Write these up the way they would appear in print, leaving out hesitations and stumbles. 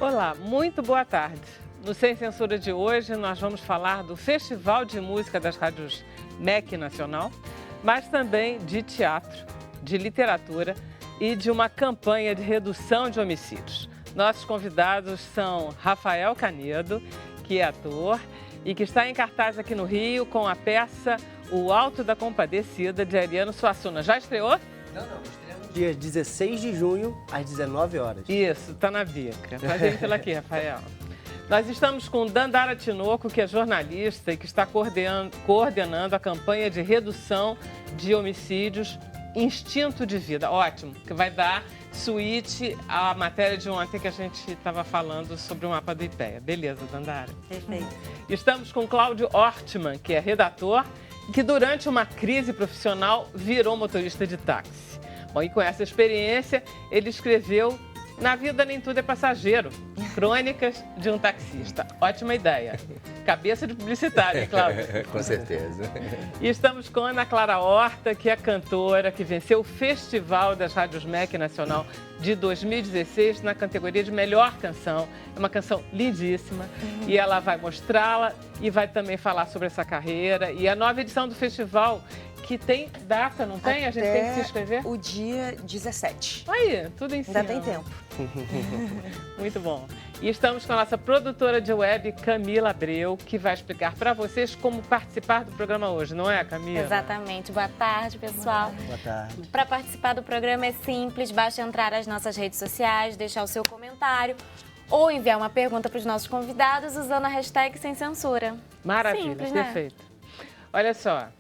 Olá, muito boa tarde. No Sem Censura de hoje, nós vamos falar do Festival de Música das Rádios MEC Nacional, mas também de teatro, de literatura e de uma campanha de redução de homicídios. Nossos convidados são Rafael Canedo, que é ator e que está em cartaz aqui no Rio com a peça O Alto da Compadecida, de Ariano Suassuna. Já estreou? Não. Dia 16 de junho, às 19 horas. Isso, tá na bica. Faz ele pela aqui, Rafael. Nós estamos com Dandara Tinoco, que é jornalista e que está coordenando a campanha de redução de homicídios Instinto de Vida. Ótimo, que vai dar suíte à matéria de ontem que a gente estava falando sobre o mapa do IPEA. Beleza, Dandara? Perfeito. Estamos com Cláudio Ortmann, que é redator e que durante uma crise profissional virou motorista de táxi. Bom, e com essa experiência, ele escreveu Na Vida Nem Tudo é Passageiro, Crônicas de um Taxista. Ótima ideia. Cabeça de publicitário, hein, Cláudio? Com certeza. E estamos com Ana Clara Horta, que é cantora, que venceu o Festival das Rádios MEC Nacional de 2016 na categoria de Melhor Canção. É uma canção lindíssima e ela vai mostrá-la e vai também falar sobre essa carreira. E a nova edição do festival, que tem data, não tem? A gente tem que se inscrever? O dia 17. Aí, tudo em cima. Ainda tem tempo. Muito bom. E estamos com a nossa produtora de web, Camila Abreu, que vai explicar para vocês como participar do programa hoje, não é, Camila? Exatamente. Boa tarde, pessoal. Boa tarde. Para participar do programa é simples, basta entrar nas nossas redes sociais, deixar o seu comentário ou enviar uma pergunta para os nossos convidados usando a hashtag Sem Censura. Maravilha, Simples, né? perfeito. Olha só.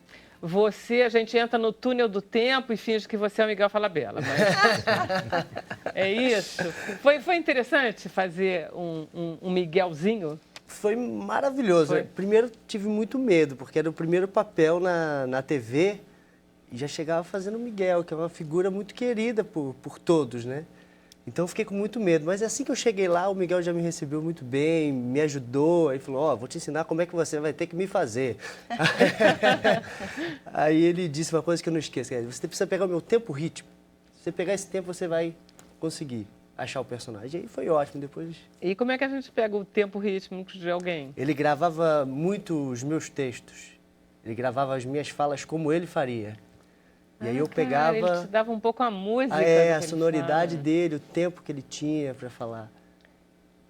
A gente entra no túnel do tempo e finge que você é o Miguel Falabella. Mas... é isso. Foi interessante fazer um Miguelzinho? Foi maravilhoso. Foi. Primeiro tive muito medo, porque era o primeiro papel na TV e já chegava fazendo o Miguel, que é uma figura muito querida por todos, né? Então eu fiquei com muito medo. Mas assim que eu cheguei lá, o Miguel já me recebeu muito bem, me ajudou. Aí falou, vou te ensinar como é que você vai ter que me fazer. Aí ele disse uma coisa que eu não esqueço. Você precisa pegar o meu tempo-ritmo. Se você pegar esse tempo, você vai conseguir achar o personagem. Aí foi ótimo. Depois... E como é que a gente pega o tempo rítmico de alguém? Ele gravava muito os meus textos. Ele gravava as minhas falas como ele faria. E aí eu pegava... Ele te dava um pouco a música. a sonoridade dele, o tempo que ele tinha para falar.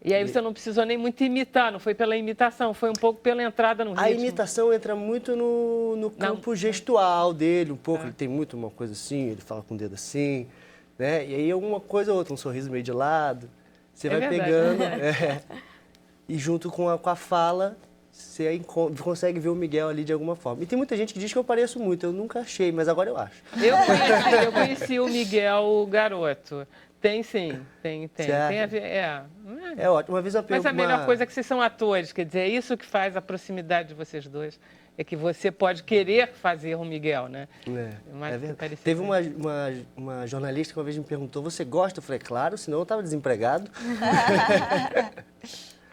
E aí você não precisou nem muito imitar, não foi pela imitação, foi um pouco pela entrada no ritmo. A imitação entra muito no campo gestual dele, um pouco. Ele tem muito uma coisa assim, ele fala com o dedo assim, né? E aí alguma coisa ou outra, um sorriso meio de lado. Você vai verdade, pegando. E junto com a fala... Você aí consegue ver o Miguel ali de alguma forma. E tem muita gente que diz que eu pareço muito, eu nunca achei, mas agora eu acho. Eu conheci o Miguel, o garoto. Tem sim, tem a ver, É ótimo, uma vez eu Mas a melhor coisa é que vocês são atores, quer dizer, é isso que faz a proximidade de vocês dois. É que você pode querer fazer o Miguel, né? É verdade. Teve uma jornalista que uma vez me perguntou, você gosta? Eu falei, claro, senão eu estava desempregado.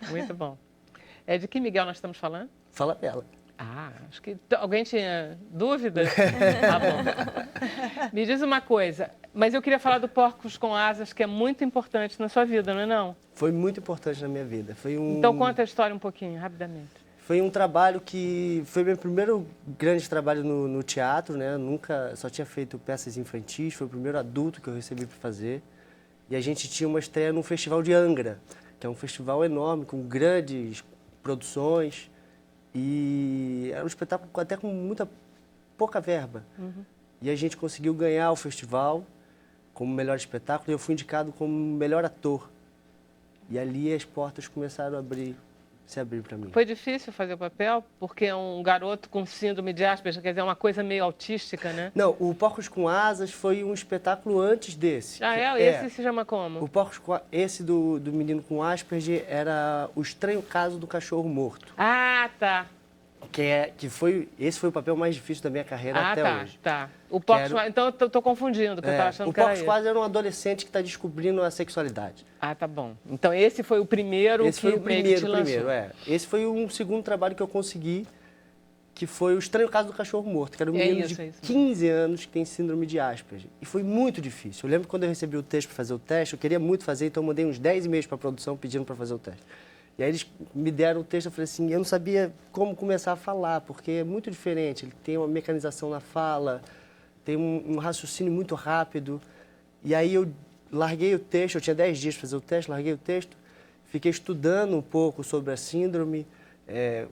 Muito bom. É de que Miguel nós estamos falando? Falabella. Acho que alguém tinha dúvidas? Tá bom. Me diz uma coisa, mas eu queria falar do Porcos com Asas, que é muito importante na sua vida, não é não? Foi muito importante na minha vida. Então conta a história um pouquinho, rapidamente. Foi um trabalho que... Foi meu primeiro grande trabalho no teatro, né? Só tinha feito peças infantis, foi o primeiro adulto que eu recebi para fazer. E a gente tinha uma estreia num festival de Angra, que é um festival enorme, com grandes produções, e era um espetáculo até com pouca verba. E a gente conseguiu ganhar o festival como melhor espetáculo e eu fui indicado como melhor ator. E ali as portas começaram a se abrir para mim. Foi difícil fazer o papel? Porque é um garoto com síndrome de Asperger, quer dizer, é uma coisa meio autística, né? Não, o Porcos com Asas foi um espetáculo antes desse. Esse se chama como? O Porcos com esse do menino com Asperger era O Estranho Caso do Cachorro Morto. Tá. Esse foi o papel mais difícil da minha carreira até hoje. Tá. O Porcos Quero... Quase, então eu tô confundindo, porque eu tava achando o que era Porcos Quase era um adolescente que está descobrindo a sexualidade. Ah, tá bom. Então esse foi o primeiro esse foi o primeiro, lançou. Esse foi um segundo trabalho que eu consegui, que foi O Estranho Caso do Cachorro Morto, que era um menino de 15 anos que tem síndrome de Asperger. E foi muito difícil. Eu lembro que quando eu recebi o texto para fazer o teste, eu queria muito fazer, então eu mandei uns 10 e-mails para a produção pedindo para fazer o teste. E aí eles me deram o texto, eu falei assim, eu não sabia como começar a falar, porque é muito diferente. Ele tem uma mecanização na fala, tem um raciocínio muito rápido. E aí eu larguei o texto, eu tinha 10 dias para fazer o teste, larguei o texto, fiquei estudando um pouco sobre a síndrome,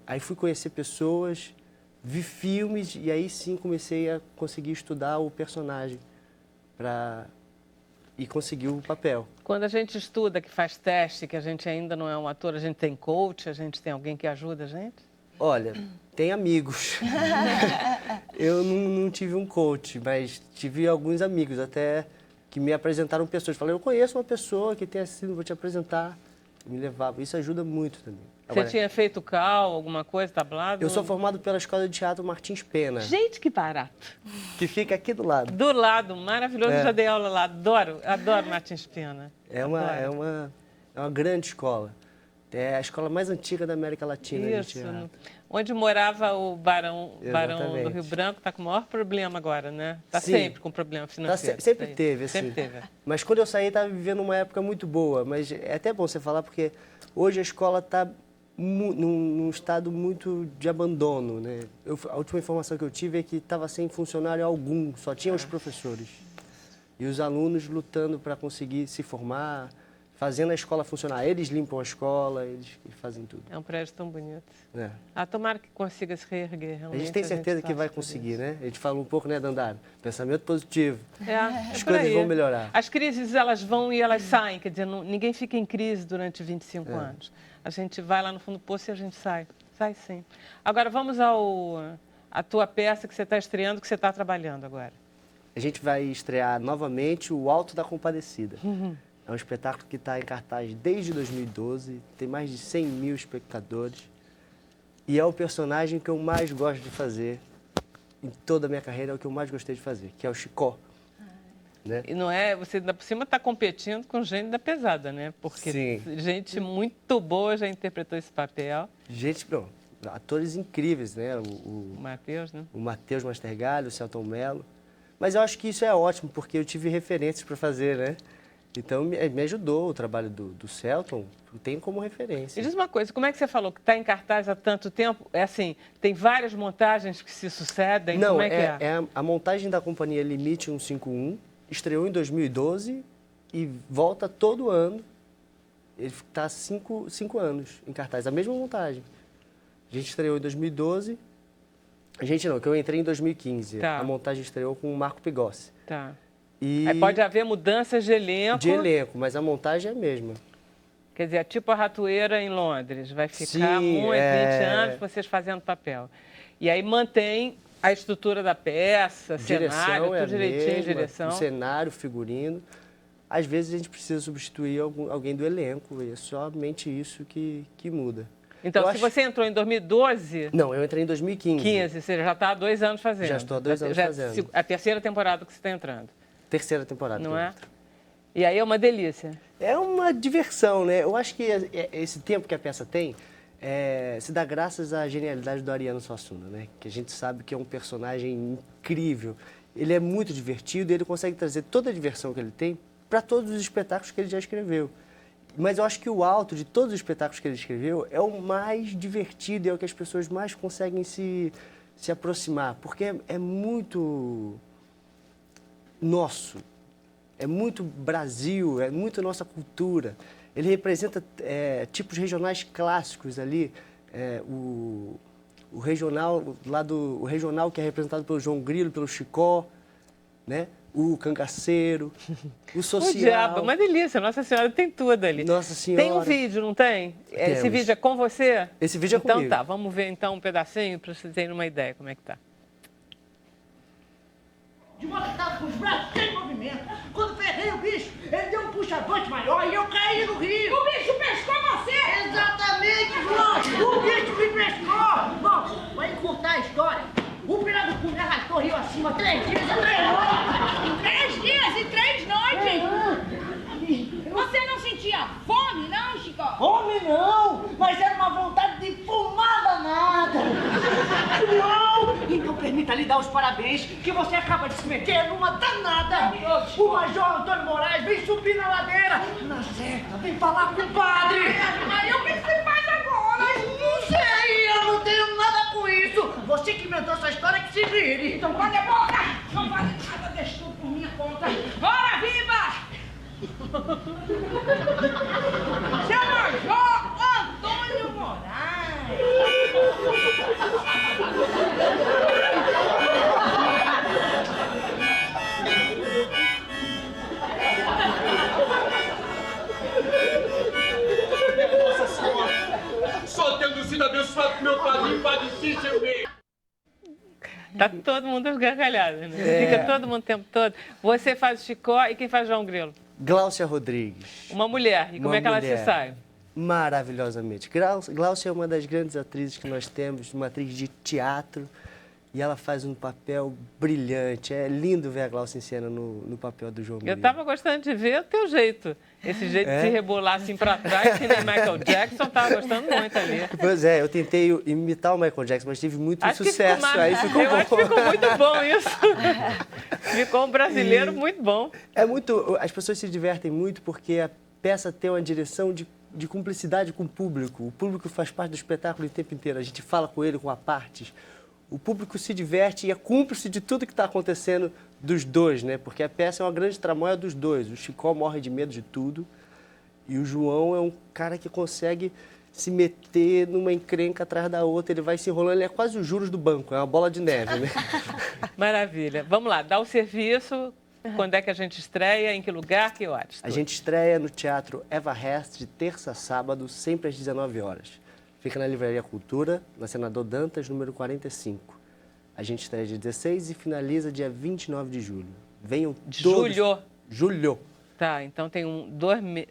aí fui conhecer pessoas, vi filmes e aí sim comecei a conseguir estudar o personagem e conseguir o papel. Quando a gente estuda, que faz teste, que a gente ainda não é um ator, a gente tem coach, a gente tem alguém que ajuda a gente? Olha, tem amigos. Eu não tive um coach, mas tive alguns amigos até que me apresentaram pessoas. Falaram, eu conheço uma pessoa que tem assim, vou te apresentar. Me levava. Isso ajuda muito também. Você tinha feito cal, alguma coisa, tablado? Eu sou formado pela Escola de Teatro Martins Pena. Gente, que barato. Que fica aqui do lado. Do lado, maravilhoso. Já dei aula lá. Adoro Martins Pena. É uma grande escola. É a escola mais antiga da América Latina. Isso. Onde morava o Barão do Rio Branco, está com o maior problema agora, né? Está sempre com problema financeiro. Sempre teve, assim. Sempre teve. Mas quando eu saí, estava vivendo uma época muito boa. Mas é até bom você falar, porque hoje a escola está num estado muito de abandono, né? A última informação que eu tive é que estava sem funcionário algum, só tinha os professores. E os alunos lutando para conseguir se formar, fazendo a escola funcionar. Eles limpam a escola, eles fazem tudo. É um prédio tão bonito. É. Tomara que consiga se reerguer. A gente tem certeza que vai conseguir, né? A gente fala um pouco, né, Dandara? Pensamento positivo. As coisas vão melhorar. As crises, elas vão e elas saem. Quer dizer, ninguém fica em crise durante 25 anos. A gente vai lá no fundo do poço e a gente sai. Sai sim. Agora, vamos à tua peça que você está estreando, que você está trabalhando agora. A gente vai estrear novamente o Alto da Compadecida. É um espetáculo que está em cartaz desde 2012, tem mais de 100 mil espectadores. E é o personagem que eu mais gosto de fazer, em toda a minha carreira, é o que eu mais gostei de fazer, que é o Chicó. Né? E não é, você ainda por cima está competindo com gente da pesada, né? Porque gente muito boa já interpretou esse papel. Atores incríveis, né? O Matheus, né? O Matheus Mastergalho, o Celton Mello. Mas eu acho que isso é ótimo, porque eu tive referências para fazer, né? Então, me ajudou o trabalho do Celton, tem como referência. E diz uma coisa, como é que você falou que está em cartaz há tanto tempo? É assim, tem várias montagens que se sucedem? Não, como é que é a montagem da Companhia Limite 151, estreou em 2012 e volta todo ano. Ele está há 5 anos em cartaz, a mesma montagem. A gente estreou em 2012, que eu entrei em 2015. Tá. A montagem estreou com o Marco Pigossi. Tá. E... Aí pode haver mudanças de elenco. De elenco, mas a montagem é a mesma. Quer dizer, tipo a Ratoeira em Londres. Vai ficar 20 anos vocês fazendo papel. E aí mantém a estrutura da peça, cenário, tudo direitinho, direção. O cenário, figurino. Às vezes a gente precisa substituir alguém do elenco, e é somente isso que muda. Então, você entrou em 2012... Não, eu entrei em 2015. Você já está há 2 anos fazendo. Já estou há 2 anos fazendo. A terceira temporada que você está entrando. Terceira temporada. Não é? E aí é uma delícia. É uma diversão, né? Eu acho que esse tempo que a peça tem se dá graças à genialidade do Ariano Suassuna, né? Que a gente sabe que é um personagem incrível. Ele é muito divertido e ele consegue trazer toda a diversão que ele tem para todos os espetáculos que ele já escreveu. Mas eu acho que o alto de todos os espetáculos que ele escreveu é o mais divertido e é o que as pessoas mais conseguem se aproximar, porque é muito nosso, é muito Brasil, é muito nossa cultura. Ele representa tipos regionais clássicos ali, o regional que é representado pelo João Grilo, pelo Chicó, né? O cangaceiro, o social. O diabo, uma delícia. Nossa Senhora tem tudo ali. Nossa Senhora. Tem um vídeo, não tem? Temos. Esse vídeo é com você? Esse vídeo é comigo. Então tá, vamos ver então um pedacinho para vocês terem uma ideia como é que tá. De modo que estava com os braços sem movimento. Quando peguei o bicho, ele deu um puxa-avante maior e eu caí no rio. O bicho pescou você! Ele Exatamente, João! O bicho me pescou! Bom, vai encurtar a história. O pirarucu arrastou rio acima 3 dias e 3 noites! 3 dias e 3 noites? Você não sentia fome, não, Chico? Fome não, mas era uma vontade de fumar danada. Não! Então permita lhe dar os parabéns que você acaba de se meter numa danada. O Major Antônio Moraes vem subir na ladeira. Na certa, vem falar com o padre. Aí o que você faz agora? Não sei, eu não tenho nada com isso. Você que inventou essa história que se vire. Então cala a boca! Não vale nada, deixa tudo por minha conta. Ora, viva! Seu Major Antônio Moraes! Nossa Senhora! Só tendo sido abençoado por meu padrinho, Padre Cícero Rei! Tá todo mundo gargalhado, né? Fica todo mundo o tempo todo. Você faz o Chicó e quem faz João Grilo? Gláucia Rodrigues. Uma mulher. E como é que ela se sai? Maravilhosamente. Gláucia é uma das grandes atrizes que nós temos, uma atriz de teatro, e ela faz um papel brilhante. É lindo ver a Gláucia em cena no papel do João Eu Grilo. tava gostando de ver o teu jeito. Esse jeito de se rebolar assim pra trás, que nem Michael Jackson, tava gostando muito ali. Pois é, eu tentei imitar o Michael Jackson, mas tive muito Acho que sucesso. ficou Aí ficou Eu bom. acho que ficou muito bom isso. Ficou um brasileiro muito bom. É muito, as pessoas se divertem muito porque a peça tem uma direção de cumplicidade com o público. O público faz parte do espetáculo o tempo inteiro. A gente fala com ele, com a partes. O público se diverte e é cúmplice de tudo que está acontecendo dos dois, né? Porque a peça é uma grande tramóia dos dois. O Chicó morre de medo de tudo e o João é um cara que consegue se meter numa encrenca atrás da outra. Ele vai se enrolando, ele é quase os juros do banco, é uma bola de neve, né? Maravilha. Vamos lá, dá o serviço. Quando é que a gente estreia? Em que lugar? Que horas? A gente estreia no Teatro Eva Hest de terça a sábado, sempre às 19 horas. Fica na Livraria Cultura, na Senador Dantas, número 45. A gente estreia dia 16 e finaliza dia 29 de julho. Venham todos. Julho. Julho. Tá, então tem um mês.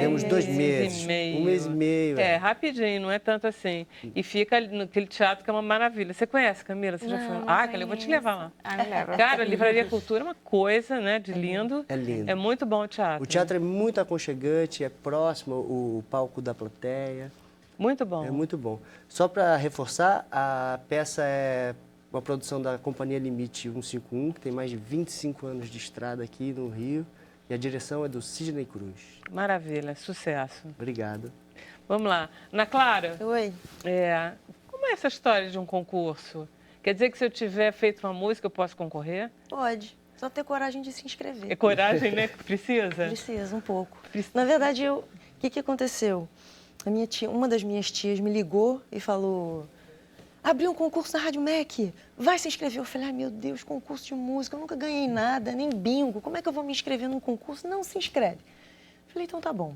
Temos 2 meses. E meio. 1 mês e meio. É, rapidinho, não é tanto assim. E fica ali naquele teatro que é uma maravilha. Você conhece, Camila? Você já foi? Ah, Camila, eu vou te levar lá. Ah, me leva. Cara, a Livraria Cultura é uma coisa, né, de lindo. É lindo. É muito bom o teatro. O teatro é muito aconchegante, é próximo o palco da plateia. Muito bom. É muito bom. Só para reforçar, a peça é uma produção da Companhia Limite 151, que tem mais de 25 anos de estrada aqui no Rio. E a direção é do Sidney Cruz. Maravilha, sucesso. Obrigado. Vamos lá. Ana Clara, Oi. como é essa história de um concurso? Quer dizer que se eu tiver feito uma música, eu posso concorrer? Pode. Só ter coragem de se inscrever. É coragem, né, que precisa? Precisa, um pouco. Na verdade, o que aconteceu? Uma das minhas tias me ligou e falou: abriu um concurso na Rádio MEC, vai se inscrever. Eu falei: ai meu Deus, concurso de música, eu nunca ganhei nada, nem bingo, como é que eu vou me inscrever num concurso? Não, se inscreve. Eu falei: então tá bom.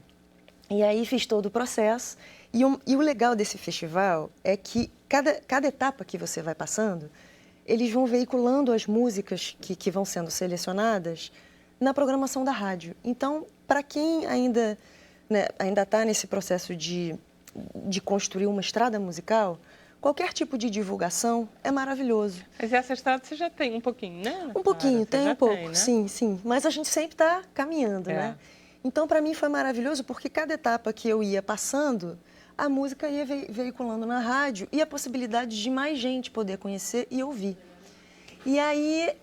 E aí fiz todo o processo. E o legal desse festival é que cada etapa que você vai passando, eles vão veiculando as músicas que vão sendo selecionadas na programação da rádio. Então, para quem ainda está nesse processo de construir uma estrada musical, qualquer tipo de divulgação é maravilhoso. Mas essa estrada você já tem um pouquinho, né? Um pouquinho, Clara? tem um pouco, né? sim, sim. Mas a gente sempre está caminhando, É. né? Então, para mim, foi maravilhoso porque cada etapa que eu ia passando, a música ia veiculando na rádio e a possibilidade de mais gente poder conhecer e ouvir. E aí,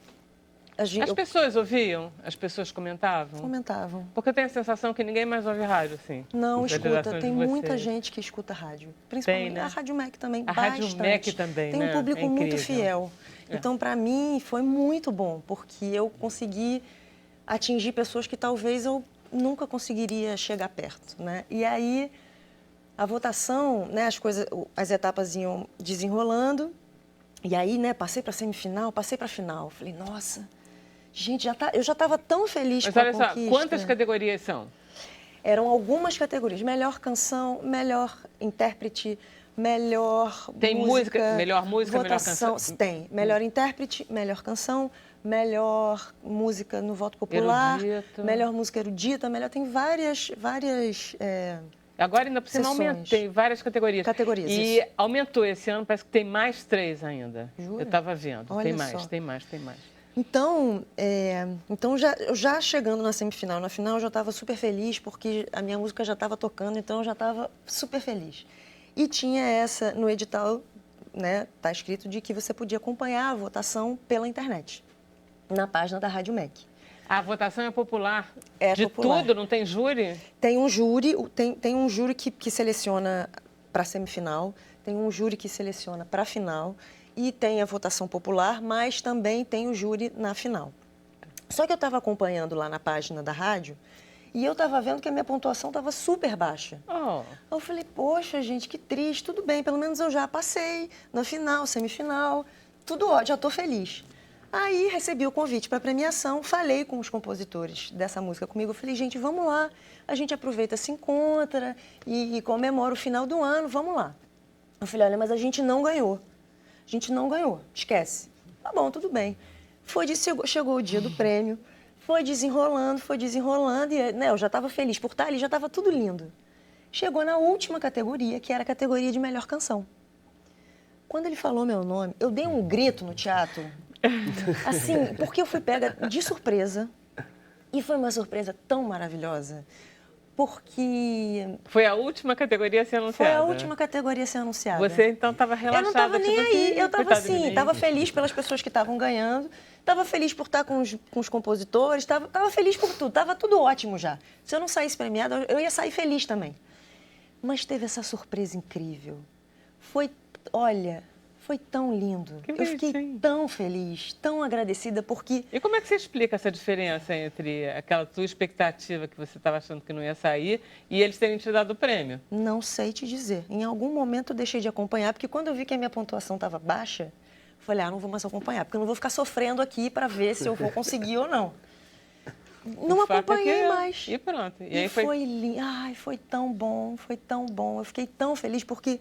As pessoas ouviam? As pessoas comentavam? comentavam. Porque eu tenho a sensação que ninguém mais ouve rádio, assim. Não, das escuta. gerações Tem de muita vocês. gente que escuta rádio. Principalmente né? a Rádio MEC também, A bastante. Rádio MEC também, Tem né? um público É muito incrível. fiel. Então, para mim, foi muito bom, porque eu consegui atingir pessoas que talvez eu nunca conseguiria chegar perto, né? E aí, a votação, né, as etapas iam desenrolando. E aí, né, passei para semifinal, passei para final. Falei: nossa, gente, eu já estava tão feliz Mas com a olha só, conquista. quantas categorias são? Eram algumas categorias: melhor canção, melhor intérprete, melhor Tem música, melhor música, melhor votação. canção? Tem melhor intérprete, melhor canção, melhor música no voto popular, Erudito. melhor música erudita, tem várias Agora ainda por cima Sessões. aumentei várias categorias. Categorias, E isso. aumentou esse ano, parece que tem mais 3 ainda. Jura? Eu estava vendo. Olha Tem mais, só. tem mais, tem mais. Então, eu já chegando na semifinal, na final eu já estava super feliz, porque a minha música já estava tocando, então eu já estava super feliz. E tinha essa, no edital, né, tá escrito de que você podia acompanhar a votação pela internet, na página da Rádio MEC. A votação é popular? É de popular. tudo? Não tem júri? Tem um júri, tem um júri que seleciona para a semifinal, tem um júri que seleciona para a final, e tem a votação popular, mas também tem o júri na final. Só que eu estava acompanhando lá na página da rádio e eu estava vendo que a minha pontuação estava super baixa. Oh. Eu falei, poxa, gente, que triste, tudo bem, pelo menos eu já passei na final, semifinal, tudo ótimo, já estou feliz. Aí recebi o convite para a premiação, falei com os compositores dessa música comigo, eu falei, gente, vamos lá, a gente aproveita, se encontra e comemora o final do ano, vamos lá. Eu falei, olha, mas a gente não ganhou. A gente não ganhou, esquece. Tá bom, tudo bem. Chegou o dia do prêmio, foi desenrolando, e né, eu já estava feliz por estar ali, já estava tudo lindo. Chegou na última categoria, que era a categoria de melhor canção. Quando ele falou meu nome, eu dei um grito no teatro, assim, porque eu fui pega de surpresa, e foi uma surpresa tão maravilhosa, porque Foi a última categoria a ser anunciada? foi a última categoria a ser anunciada. Você, então, estava relaxada? Eu não estava nem tipo aí, assim, eu estava coitado de assim, mim. estava feliz pelas pessoas que estavam ganhando, estava feliz por estar com os compositores, estava feliz por tudo, estava tudo ótimo já. Se eu não saísse premiada, eu ia sair feliz também. Mas teve essa surpresa incrível. Olha, foi tão lindo. Que Eu fiquei bonitinho. tão feliz, tão agradecida, porque E como é que você explica essa diferença entre aquela tua expectativa que você estava achando que não ia sair e eles terem te dado o prêmio? não sei te dizer. Em algum momento eu deixei de acompanhar, porque quando eu vi que a minha pontuação estava baixa, eu falei, não vou mais acompanhar, porque eu não vou ficar sofrendo aqui para ver se eu vou conseguir ou não. Não O fato é acompanhei que- mais. E pronto. E E aí foi... Ai, foi tão bom, foi tão bom. Eu fiquei tão feliz porque,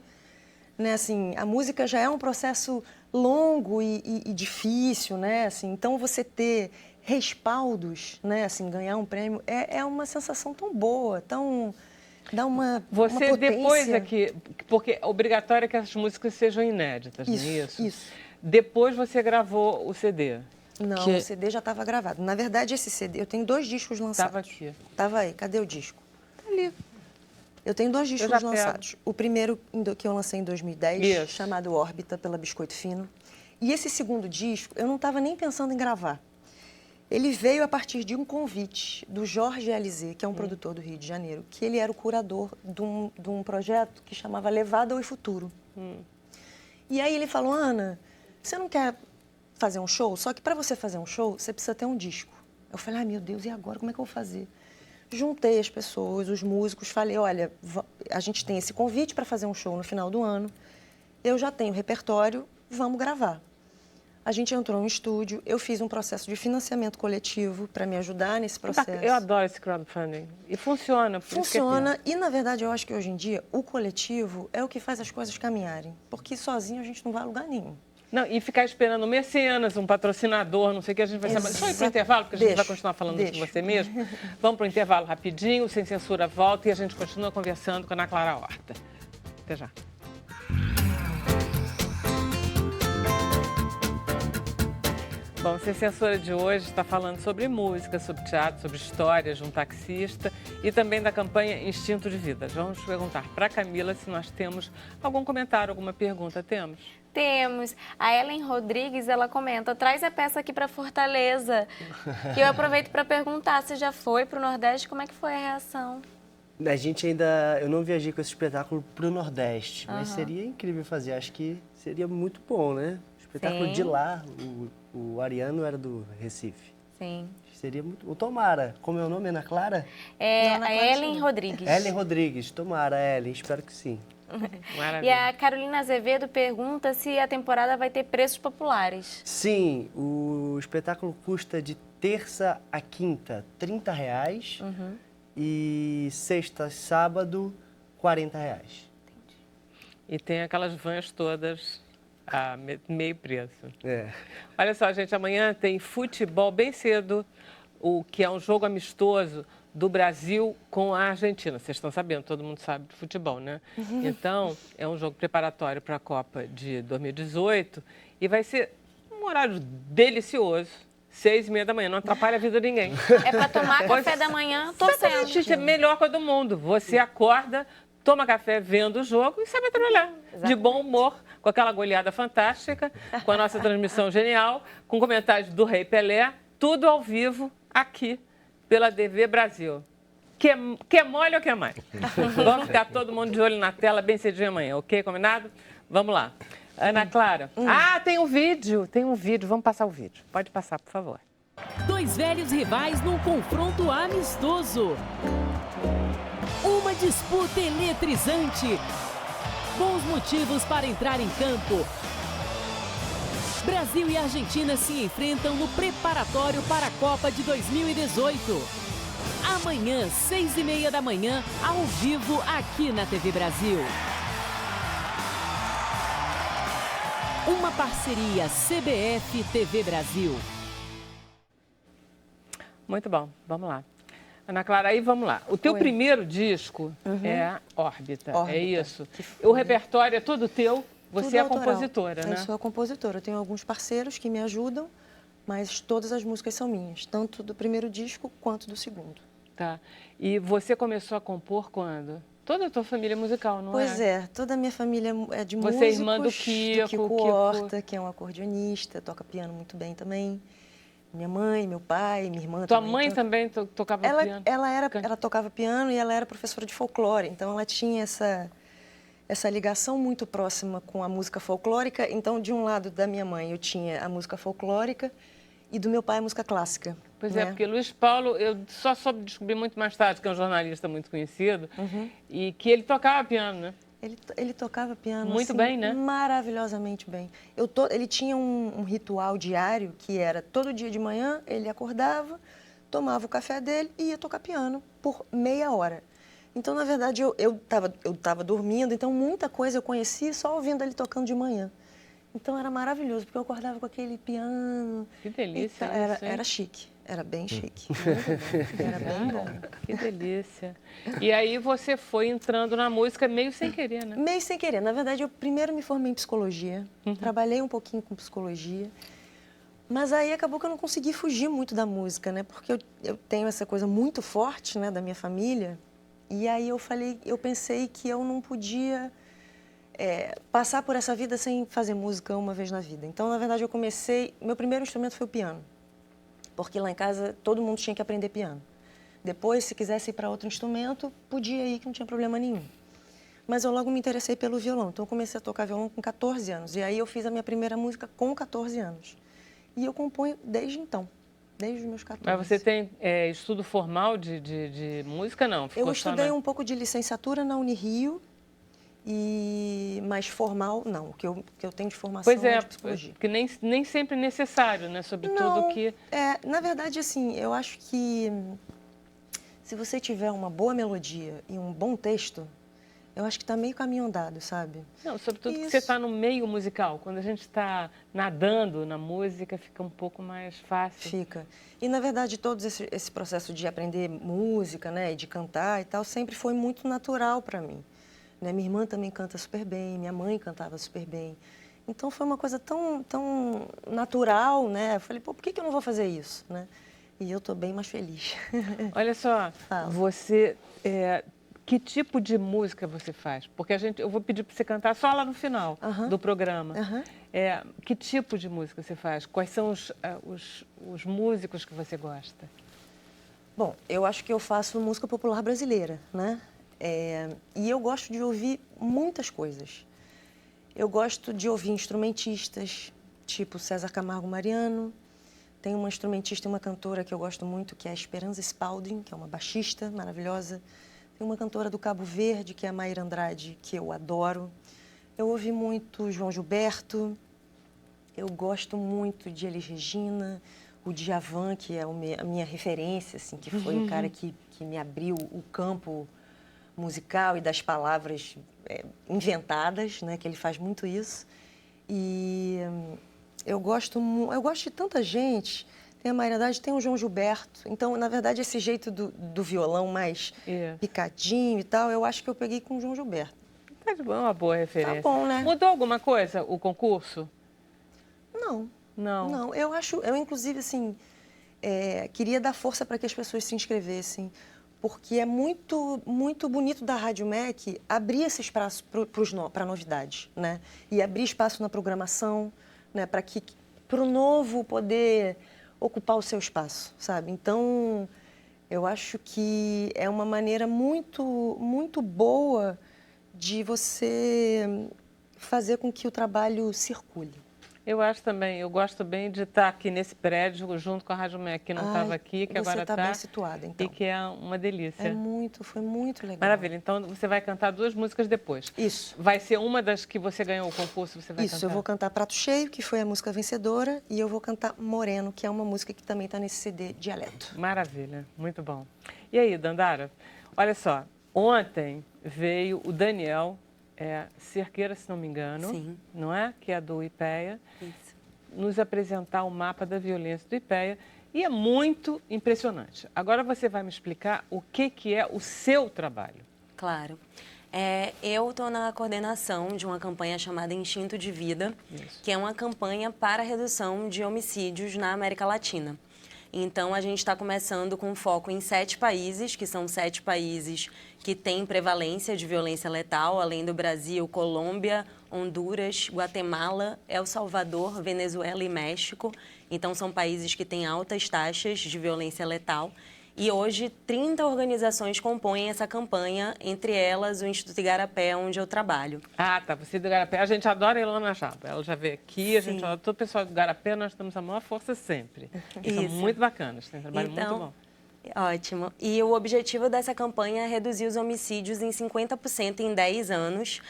né, assim, a música já é um processo longo e difícil, né? Assim, então você ter respaldos, né, assim, ganhar um prêmio é uma sensação tão boa, tão dá uma Você potência. depois é que... Porque é obrigatório que essas músicas sejam inéditas, não é isso? Isso. Depois você gravou o CD. Não, Que- o CD já estava gravado. Na verdade, esse CD, eu tenho 2 discos lançados. Estava aqui. Tava aí, cadê o disco? Ali. Eu tenho 2 já discos pego. lançados. O primeiro que eu lancei em 2010, Isso. chamado Órbita, pela Biscoito Fino. E esse segundo disco, eu não estava nem pensando em gravar. Ele veio a partir de um convite do Jorge Alizé, que é um produtor do Rio de Janeiro, que ele era o curador de um projeto que chamava Levada ao Futuro. E aí ele falou, Ana, você não quer fazer um show? Só que para você fazer um show, você precisa ter um disco. Eu falei, ai meu Deus, e agora? Como é que eu vou fazer? Juntei as pessoas, os músicos, falei, olha, a gente tem esse convite para fazer um show no final do ano, eu já tenho repertório, vamos gravar. A gente entrou no estúdio, eu fiz um processo de financiamento coletivo para me ajudar nesse processo. Eu adoro esse crowdfunding. E funciona. Por isso que é Funciona e, na verdade, eu acho que hoje em dia o coletivo é o que faz as coisas caminharem, porque sozinho a gente não vai a lugar nenhum. Não, e ficar esperando um mecenas, um patrocinador, não sei o que, a gente vai chamar. Deixa eu ir para o intervalo, porque a gente vai continuar falando de você mesmo. Vamos para o intervalo rapidinho, Sem Censura volta e a gente continua conversando com a Ana Clara Horta. Até já. Bom, Sem Censura de hoje está falando sobre música, sobre teatro, sobre histórias de um taxista e também da campanha Instinto de Vida. Vamos perguntar para a Camila se nós temos algum comentário, alguma pergunta. Temos? Temos. A Ellen Rodrigues, ela comenta, traz a peça aqui para Fortaleza. E eu aproveito para perguntar se já foi para o Nordeste, como é que foi a reação? A gente ainda... Eu não viajei com esse espetáculo para o Nordeste, mas seria incrível fazer. Acho que seria muito bom, né? O espetáculo Sim. de lá, o Ariano era do Recife. Sim. Seria muito... O Tomara, como é o nome, Ana Clara? É Não, Ana a Clara Ellen sim. Rodrigues. Ellen Rodrigues. Tomara, Ellen. Espero que sim. E Maravilha. a Carolina Azevedo pergunta se a temporada vai ter preços populares. Sim, o espetáculo custa de terça a quinta, R$30. E sexta, sábado, R$40. E tem aquelas vans todas a meio preço. É. Olha só, gente, amanhã tem futebol bem cedo, o que é um jogo amistoso do Brasil com a Argentina. Vocês estão sabendo, todo mundo sabe de futebol, né? Então, é um jogo preparatório para a Copa de 2018 e vai ser um horário delicioso, 6h30 da manhã, não atrapalha a vida de ninguém. É para tomar café da manhã torcendo. Exatamente, é melhor coisa do mundo. Você acorda, toma café vendo o jogo e sabe trabalhar. De bom humor, com aquela goleada fantástica, com a nossa transmissão genial, com comentários do Rei Pelé, tudo ao vivo aqui pela TV Brasil. Quer mole ou quer mais? Vamos ficar todo mundo de olho na tela bem cedinho amanhã, ok? Combinado? Vamos lá. Ana Clara. Tem um vídeo. Vamos passar o vídeo. Pode passar, por favor. Dois velhos rivais num confronto amistoso. Uma disputa eletrizante. Bons motivos para entrar em campo. Brasil e Argentina se enfrentam no preparatório para a Copa de 2018. Amanhã, 6h30 da manhã, ao vivo aqui na TV Brasil. Uma parceria CBF-TV Brasil. Muito bom, vamos lá. Ana Clara, aí vamos lá. O teu primeiro disco é Órbita, é isso? O repertório é todo teu? Você é a compositora, né? Eu sou a compositora. Eu tenho alguns parceiros que me ajudam, mas todas as músicas são minhas, tanto do primeiro disco quanto do segundo. Tá. E você começou a compor quando? Toda a tua família é musical, não é? Pois é, toda a minha família é de músicos. Você é irmã do Kiko Horta, que é um acordeonista, toca piano muito bem também. Minha mãe, meu pai, minha irmã Tua também. Tua mãe também tocava piano? Ela tocava piano e ela era professora de folclore, então ela tinha essa ligação muito próxima com a música folclórica. Então, de um lado da minha mãe, eu tinha a música folclórica e do meu pai a música clássica. Pois é, porque Luiz Paulo, eu só soube descobrir muito mais tarde, que é um jornalista muito conhecido, e que ele tocava piano, né? Ele tocava piano muito assim, bem, né? Maravilhosamente bem. Ele tinha um ritual diário que era todo dia de manhã, ele acordava, tomava o café dele e ia tocar piano por meia hora. Então, na verdade, eu tava dormindo, então muita coisa eu conheci só ouvindo ele tocando de manhã. Então, era maravilhoso, porque eu acordava com aquele piano. Que delícia isso, era chique, era bem chique. Era bem bom. Que delícia. E aí você foi entrando na música meio sem querer, né? Meio sem querer. Na verdade, eu primeiro me formei em psicologia, trabalhei um pouquinho com psicologia, mas aí acabou que eu não consegui fugir muito da música, né? Porque eu tenho essa coisa muito forte, né, da minha família. E aí eu pensei que eu não podia passar por essa vida sem fazer música uma vez na vida. Então, na verdade, meu primeiro instrumento foi o piano, porque lá em casa todo mundo tinha que aprender piano. Depois, se quisesse ir para outro instrumento, podia ir, que não tinha problema nenhum. Mas eu logo me interessei pelo violão, então eu comecei a tocar violão com 14 anos. E aí eu fiz a minha primeira música com 14 anos. E eu componho desde então. Desde os meus 14. Mas você tem estudo formal de música, não? Eu estudei um pouco de licenciatura na Unirio, mas formal, não. O que eu tenho de formação é de psicologia. Porque nem sempre é necessário, né? Sobretudo que... Na verdade, assim, eu acho que se você tiver uma boa melodia e um bom texto, eu acho que está meio caminho andado, sabe? Não, sobretudo que você está no meio musical. Quando a gente está nadando na música, fica um pouco mais fácil. Fica. E, na verdade, todo esse processo de aprender música, né, e de cantar e tal, sempre foi muito natural para mim. Né? Minha irmã também canta super bem, minha mãe cantava super bem. Então, foi uma coisa tão natural, né? Eu falei, por que eu não vou fazer isso, né? E eu estou bem mais feliz. Olha só, você... Que tipo de música você faz? Porque eu vou pedir para você cantar só lá no final do programa. Que tipo de música você faz? Quais são os músicos que você gosta? Bom, eu acho que eu faço música popular brasileira, né? E eu gosto de ouvir muitas coisas. Eu gosto de ouvir instrumentistas, tipo César Camargo Mariano. Tem uma instrumentista e uma cantora que eu gosto muito, que é a Esperanza Spalding, que é uma baixista maravilhosa. Tem uma cantora do Cabo Verde, que é a Maíra Andrade, que eu adoro. Eu ouvi muito João Gilberto. Eu gosto muito de Elis Regina, o Djavan, que é a minha referência, assim, que foi o cara que me abriu o campo musical e das palavras inventadas, né, que ele faz muito isso. E eu gosto de tanta gente. tem a Mayra Haddad, tem o João Gilberto. Então, na verdade, esse jeito do violão mais picadinho e tal, eu acho que eu peguei com o João Gilberto. Tá de boa, uma boa referência. Tá bom, né? Mudou alguma coisa o concurso? Não. Não. Não, eu inclusive, assim, queria dar força para que as pessoas se inscrevessem, porque é muito, muito bonito da Rádio MEC abrir esse espaço para novidades, né? E abrir espaço na programação, né? Para o novo poder ocupar o seu espaço, sabe? Então, eu acho que é uma maneira muito, muito boa de você fazer com que o trabalho circule. Eu acho também, eu gosto bem de estar aqui nesse prédio junto com a Rádio MEC, que não estava aqui, que agora está. Você está bem situada, então. E que é uma delícia. Foi muito legal. Maravilha, então você vai cantar 2 músicas depois. Isso. Vai ser uma das que você ganhou o concurso, você vai cantar? Isso, eu vou cantar Prato Cheio, que foi a música vencedora, e eu vou cantar Moreno, que é uma música que também está nesse CD Dialeto. Maravilha, muito bom. E aí, Dandara, olha só, ontem veio o Daniel Cerqueira, se não me engano, Sim. Não é? Que é do IPEA, Isso. nos apresentar o mapa da violência do IPEA e é muito impressionante. Agora você vai me explicar o que é o seu trabalho. Claro. Eu estou na coordenação de uma campanha chamada Instinto de Vida, que é uma campanha para a redução de homicídios na América Latina. Então, a gente está começando com foco em 7 países, que são 7 países que têm prevalência de violência letal, além do Brasil, Colômbia, Honduras, Guatemala, El Salvador, Venezuela e México. Então, são países que têm altas taxas de violência letal. E hoje, 30 organizações compõem essa campanha, entre elas o Instituto Igarapé, onde eu trabalho. Ah, tá. Você do Igarapé, a gente adora a Ilana Jaba. Ela já veio aqui, a gente adora todo o pessoal do Igarapé, nós temos a maior força sempre. São muito bacanas, tem um trabalho muito bom. Ótimo. E o objetivo dessa campanha é reduzir os homicídios em 50% em 10 anos.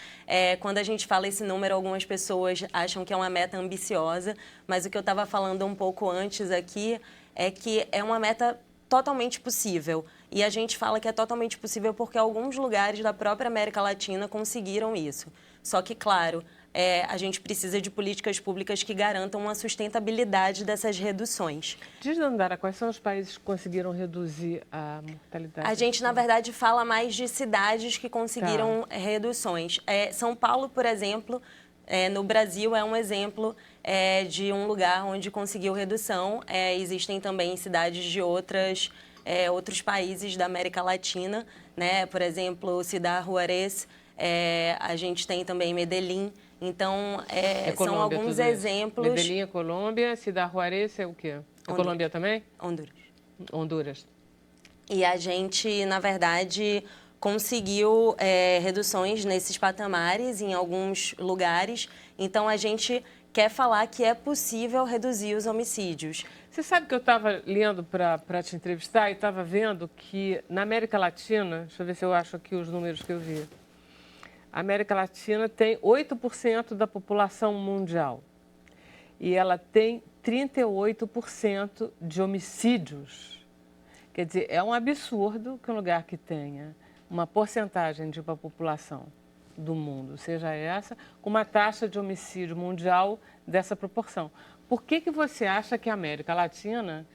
Quando a gente fala esse número, algumas pessoas acham que é uma meta ambiciosa, mas o que eu estava falando um pouco antes aqui é que é uma meta totalmente possível. E a gente fala que é totalmente possível porque alguns lugares da própria América Latina conseguiram isso. Só que, claro, a gente precisa de políticas públicas que garantam a sustentabilidade dessas reduções. Diz, Dandara, quais são os países que conseguiram reduzir a mortalidade? A gente, na verdade, fala mais de cidades que conseguiram reduções. São Paulo, por exemplo, no Brasil é um exemplo de um lugar onde conseguiu redução. Existem também cidades de outros países da América Latina, né? Por exemplo, Ciudad Juárez, a gente tem também Medellín. Então, são alguns exemplos. Medellín é Colômbia, Ciudad Juárez é o quê? É Colômbia também? Honduras. E a gente, na verdade, conseguiu reduções nesses patamares em alguns lugares. Então, a gente quer falar que é possível reduzir os homicídios. Você sabe que eu estava lendo para te entrevistar e estava vendo que na América Latina, deixa eu ver se eu acho aqui os números que eu vi. A América Latina tem 8% da população mundial e ela tem 38% de homicídios. Quer dizer, é um absurdo que um lugar que tenha uma porcentagem de uma população do mundo, seja essa, com uma taxa de homicídio mundial dessa proporção. Por que você acha que a América Latina,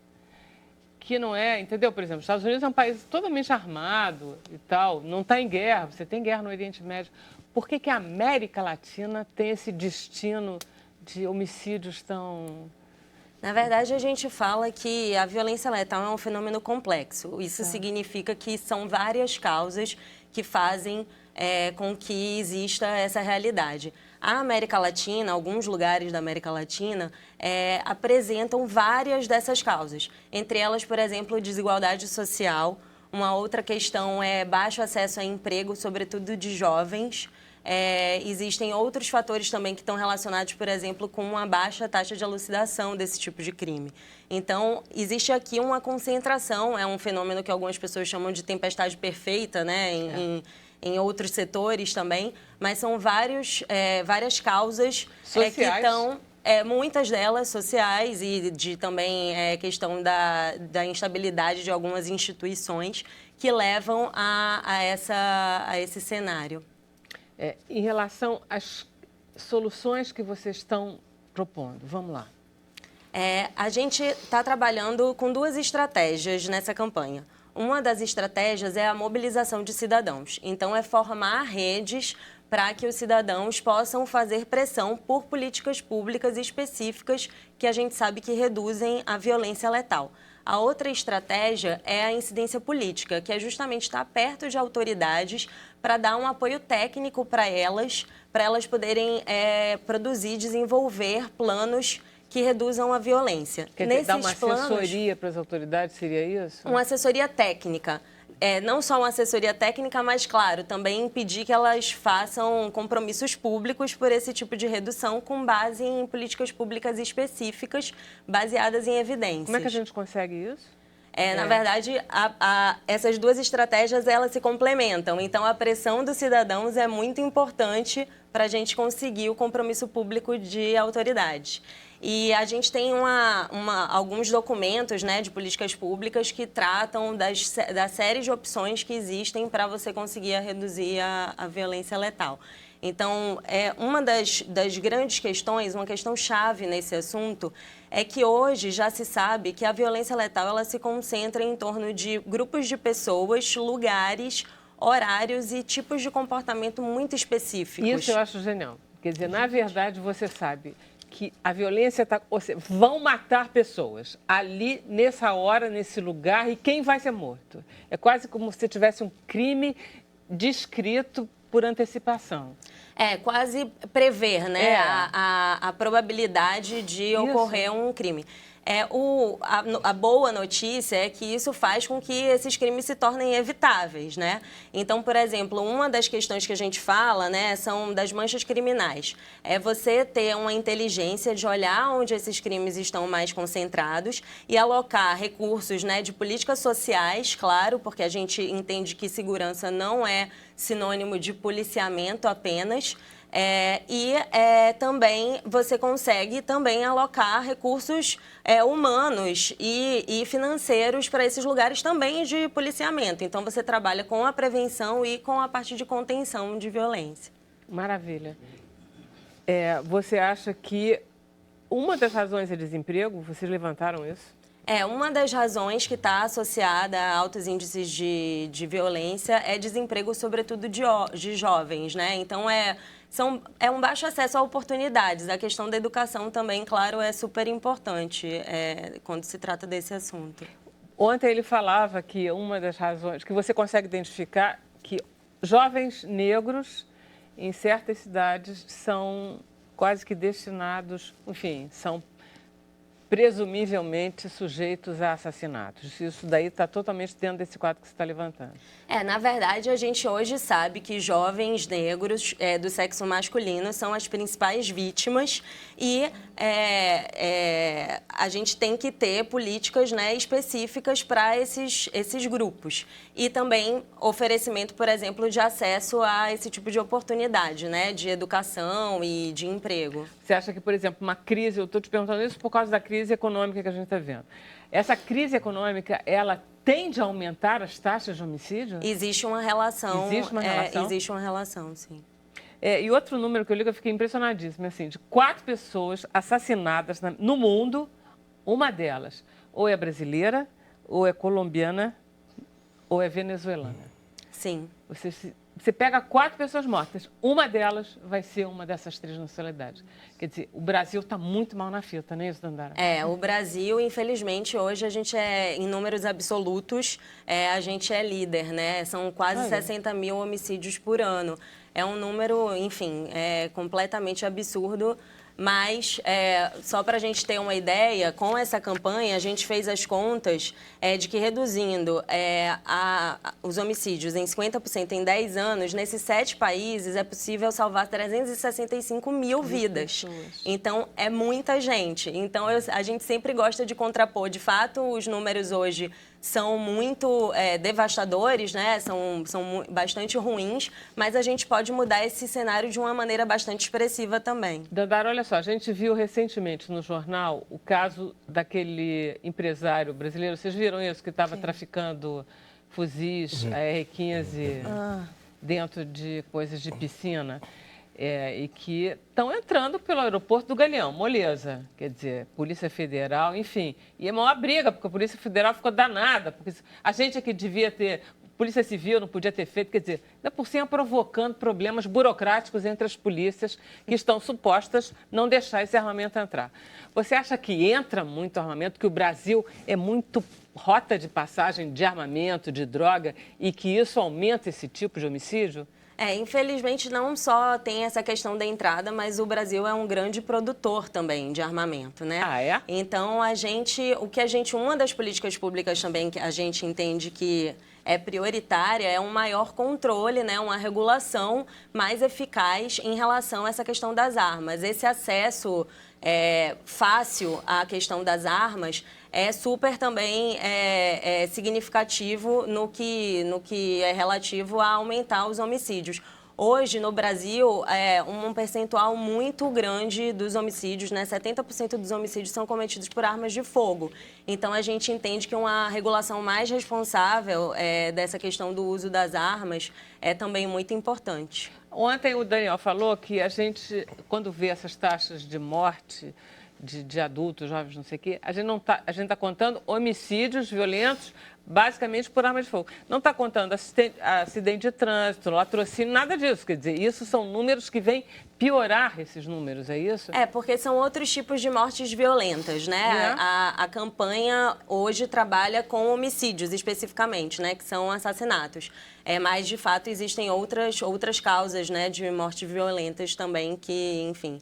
que não é, entendeu? Por exemplo, os Estados Unidos é um país totalmente armado e tal, não está em guerra, você tem guerra no Oriente Médio. Por que a América Latina tem esse destino de homicídios tão... Na verdade, a gente fala que a violência letal é um fenômeno complexo. Isso significa que são várias causas que fazem com que exista essa realidade. A América Latina, alguns lugares da América Latina, apresentam várias dessas causas. Entre elas, por exemplo, desigualdade social. Uma outra questão é baixo acesso a emprego, sobretudo de jovens. Existem outros fatores também que estão relacionados, por exemplo, com uma baixa taxa de elucidação desse tipo de crime. Então, existe aqui uma concentração, é um fenômeno que algumas pessoas chamam de tempestade perfeita, né? Em outros setores também, mas são várias causas que estão, muitas delas sociais e também questão da instabilidade de algumas instituições que levam a esse cenário. Em relação às soluções que vocês estão propondo, vamos lá. A gente está trabalhando com 2 estratégias nessa campanha. Uma das estratégias é a mobilização de cidadãos. Então, é formar redes para que os cidadãos possam fazer pressão por políticas públicas específicas que a gente sabe que reduzem a violência letal. A outra estratégia é a incidência política, que é justamente estar perto de autoridades para dar um apoio técnico para elas poderem produzir, desenvolver planos que reduzam a violência. Quer dizer, dar uma assessoria para as autoridades, seria isso? Uma assessoria técnica. Não só uma assessoria técnica, mas, claro, também impedir que elas façam compromissos públicos por esse tipo de redução com base em políticas públicas específicas, baseadas em evidências. Como é que a gente consegue isso? Na verdade, essas 2 estratégias, elas se complementam. Então, a pressão dos cidadãos é muito importante para a gente conseguir o compromisso público de autoridades. E a gente tem alguns documentos, né, de políticas públicas que tratam da série de opções que existem para você conseguir reduzir a violência letal. Então, uma das grandes questões, uma questão chave nesse assunto, é que hoje já se sabe que a violência letal ela se concentra em torno de grupos de pessoas, lugares, horários e tipos de comportamento muito específicos. Isso eu acho genial. Quer dizer, na verdade, você sabe que a violência está... Ou seja, vão matar pessoas ali, nessa hora, nesse lugar, e quem vai ser morto? É quase como se tivesse um crime descrito por antecipação. Quase prever, né, a probabilidade de ocorrer um crime. A boa notícia é que isso faz com que esses crimes se tornem evitáveis, né? Então, por exemplo, uma das questões que a gente fala, né, são das manchas criminais. É você ter uma inteligência de olhar onde esses crimes estão mais concentrados e alocar recursos, né, de políticas sociais, claro, porque a gente entende que segurança não é sinônimo de policiamento apenas. Também você consegue também alocar recursos humanos e financeiros para esses lugares também de policiamento. Então, você trabalha com a prevenção e com a parte de contenção de violência. Maravilha. Você acha que uma das razões é desemprego? Vocês levantaram isso? Uma das razões que está associada a altos índices de violência é desemprego, sobretudo de jovens, né? Então, é um baixo acesso a oportunidades. A questão da educação também, claro, é super importante quando se trata desse assunto. Ontem ele falava que uma das razões que você consegue identificar que jovens negros em certas cidades são quase que destinados, enfim, são presumivelmente sujeitos a assassinatos. Isso daí está totalmente dentro desse quadro que você está levantando. Na verdade, a gente hoje sabe que jovens negros do sexo masculino são as principais vítimas e a gente tem que ter políticas, né, específicas para esses grupos. E também oferecimento, por exemplo, de acesso a esse tipo de oportunidade, né, de educação e de emprego. Você acha que, por exemplo, uma crise, eu estou te perguntando isso por causa da crise econômica que a gente está vendo. Essa crise econômica, ela tende a aumentar as taxas de homicídio? Existe uma relação. Existe uma relação? Existe uma relação, sim. E outro número que eu li, eu fiquei impressionadíssima, assim, de 4 pessoas assassinadas no mundo, uma delas ou é brasileira, ou é colombiana, ou é venezuelana. Sim. Você pega 4 pessoas mortas, uma delas vai ser uma dessas 3 nacionalidades. Quer dizer, o Brasil está muito mal na fita, não é isso, Dandara? O Brasil, infelizmente, hoje a gente em números absolutos, a gente é líder, né? São quase 60 mil homicídios por ano. É um número, enfim, completamente absurdo. Mas, só para a gente ter uma ideia, com essa campanha, a gente fez as contas de que reduzindo os homicídios em 50% em 10 anos, nesses 7 países é possível salvar 365 mil vidas. Então, é muita gente. Então, a gente sempre gosta de contrapor. De fato, os números hoje são muito devastadores, né? São bastante ruins, mas a gente pode mudar esse cenário de uma maneira bastante expressiva também. Dandara, olha só, a gente viu recentemente no jornal o caso daquele empresário brasileiro, vocês viram isso, que estava traficando fuzis AR-15 dentro de coisas de piscina. e que estão entrando pelo aeroporto do Galeão, moleza. Quer dizer, Polícia Federal, enfim. E é uma briga, porque a Polícia Federal ficou danada, porque a gente aqui devia ter... Polícia Civil não podia ter feito, quer dizer, ainda por cima provocando problemas burocráticos entre as polícias que estão supostas não deixar esse armamento entrar. Você acha que entra muito armamento, que o Brasil é muito rota de passagem de armamento, de droga, e que isso aumenta esse tipo de homicídio? Infelizmente não só tem essa questão da entrada, mas o Brasil é um grande produtor também de armamento, né? Ah, é? Então, uma das políticas públicas também que a gente entende que é prioritária é um maior controle, né, uma regulação mais eficaz em relação a essa questão das armas. Esse acesso fácil à questão das armas é super também significativo no que é relativo a aumentar os homicídios. Hoje, no Brasil, um percentual muito grande dos homicídios, né? 70% dos homicídios são cometidos por armas de fogo. Então, a gente entende que uma regulação mais responsável dessa questão do uso das armas é também muito importante. Ontem o Daniel falou que a gente, quando vê essas taxas de morte de adultos, jovens, não sei o quê, a gente está contando homicídios violentos basicamente por arma de fogo. Não está contando acidente de trânsito, latrocínio, nada disso. Quer dizer, isso são números que vêm piorar esses números, é isso? Porque são outros tipos de mortes violentas, né? A campanha hoje trabalha com homicídios especificamente, né? Que são assassinatos. Mas, de fato, existem outras causas, né? De mortes violentas também que, enfim...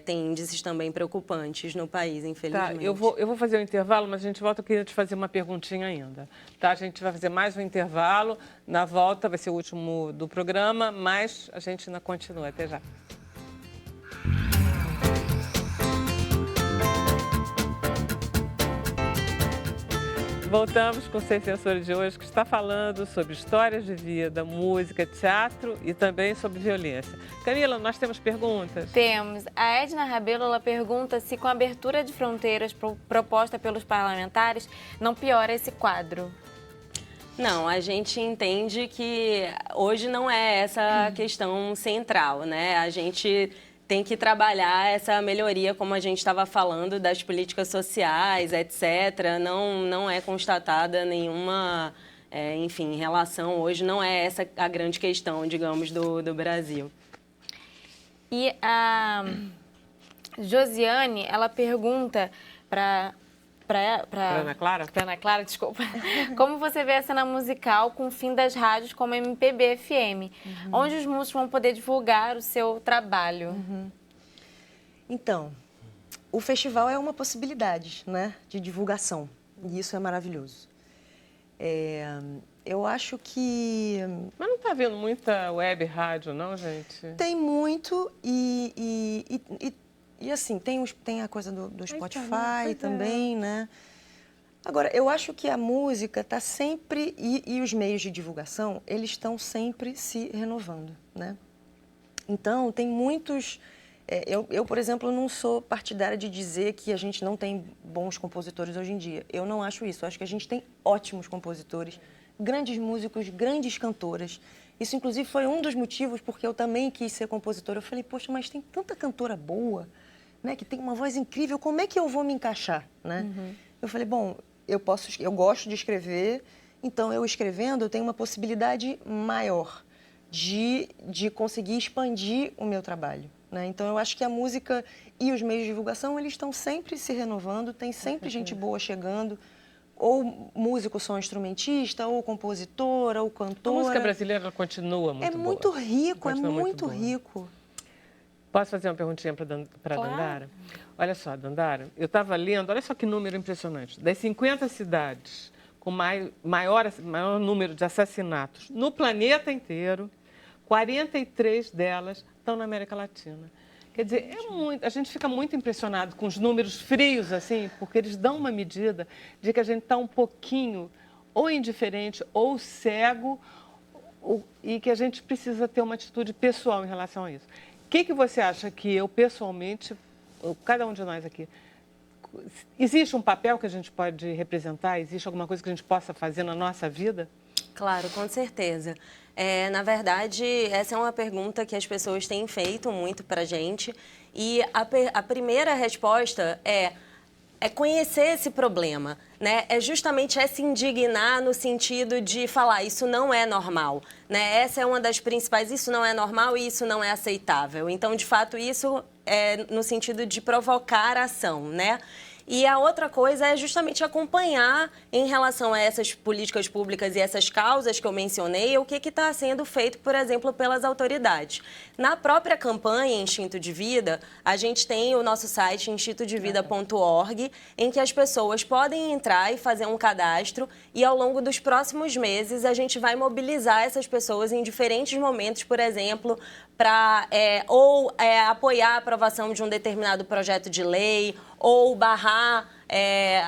tem índices também preocupantes no país, infelizmente. Tá, eu vou fazer um intervalo, mas a gente volta, eu queria te fazer uma perguntinha ainda. Tá, a gente vai fazer mais um intervalo, na volta vai ser o último do programa, mas a gente ainda continua. Até já. Voltamos com o Sem Censura de hoje, que está falando sobre histórias de vida, música, teatro e também sobre violência. Camila, nós temos perguntas? Temos. A Edna Rabelo, ela pergunta se com a abertura de fronteiras proposta pelos parlamentares não piora esse quadro. Não, a gente entende que hoje não é essa a questão central, né? A gente tem que trabalhar essa melhoria, como a gente estava falando, das políticas sociais, etc. Não é constatada nenhuma, enfim, relação hoje, não é essa a grande questão, digamos, do Brasil. E a Josiane, ela pergunta para Ana Clara? Para Ana Clara, desculpa. Como você vê a cena musical com o fim das rádios como MPB FM, onde os músicos vão poder divulgar o seu trabalho? Então, o festival é uma possibilidade, né, de divulgação, e isso é maravilhoso. Eu acho que... Mas não está havendo muita web rádio, não, gente? Tem muito e assim, tem a coisa do Spotify também, né? Agora, eu acho que a música está sempre, e os meios de divulgação, eles estão sempre se renovando, né? Então, tem muitos... Eu, por exemplo, não sou partidária de dizer que a gente não tem bons compositores hoje em dia. Eu não acho isso. Eu acho que a gente tem ótimos compositores, grandes músicos, grandes cantoras. Isso, inclusive, foi um dos motivos porque eu também quis ser compositora. Eu falei, poxa, mas tem tanta cantora boa, né, que tem uma voz incrível, como é que eu vou me encaixar, né? Eu falei, bom, eu gosto de escrever, então eu escrevendo eu tenho uma possibilidade maior de conseguir expandir o meu trabalho, né? Então eu acho que a música e os meios de divulgação, eles estão sempre se renovando, tem sempre gente boa chegando, ou músico só instrumentista, ou compositora, ou cantora. A música brasileira continua muito boa. É muito rico, Continua é muito boa. rico. Posso fazer uma perguntinha para a Dandara? Olha só, Dandara, eu estava lendo, olha só que número impressionante. Das 50 cidades com maior número de assassinatos no planeta inteiro, 43 delas estão na América Latina. Quer dizer, a gente fica muito impressionado com os números frios, assim, porque eles dão uma medida de que a gente está um pouquinho ou indiferente ou cego e que a gente precisa ter uma atitude pessoal em relação a isso. O que você acha que eu, pessoalmente, cada um de nós aqui, existe um papel que a gente pode representar? Existe alguma coisa que a gente possa fazer na nossa vida? Claro, com certeza. Na verdade, essa é uma pergunta que as pessoas têm feito muito para a gente. E a primeira resposta é conhecer esse problema, né? É justamente se indignar no sentido de falar, isso não é normal, né? Essa é uma das principais, isso não é normal e isso não é aceitável. Então, de fato, isso é no sentido de provocar ação, né? E a outra coisa é justamente acompanhar em relação a essas políticas públicas e essas causas que eu mencionei, o que está sendo feito, por exemplo, pelas autoridades. Na própria campanha Instinto de Vida, a gente tem o nosso site institutodevida.org, em que as pessoas podem entrar e fazer um cadastro e ao longo dos próximos meses a gente vai mobilizar essas pessoas em diferentes momentos, por exemplo, para apoiar a aprovação de um determinado projeto de lei ou barrar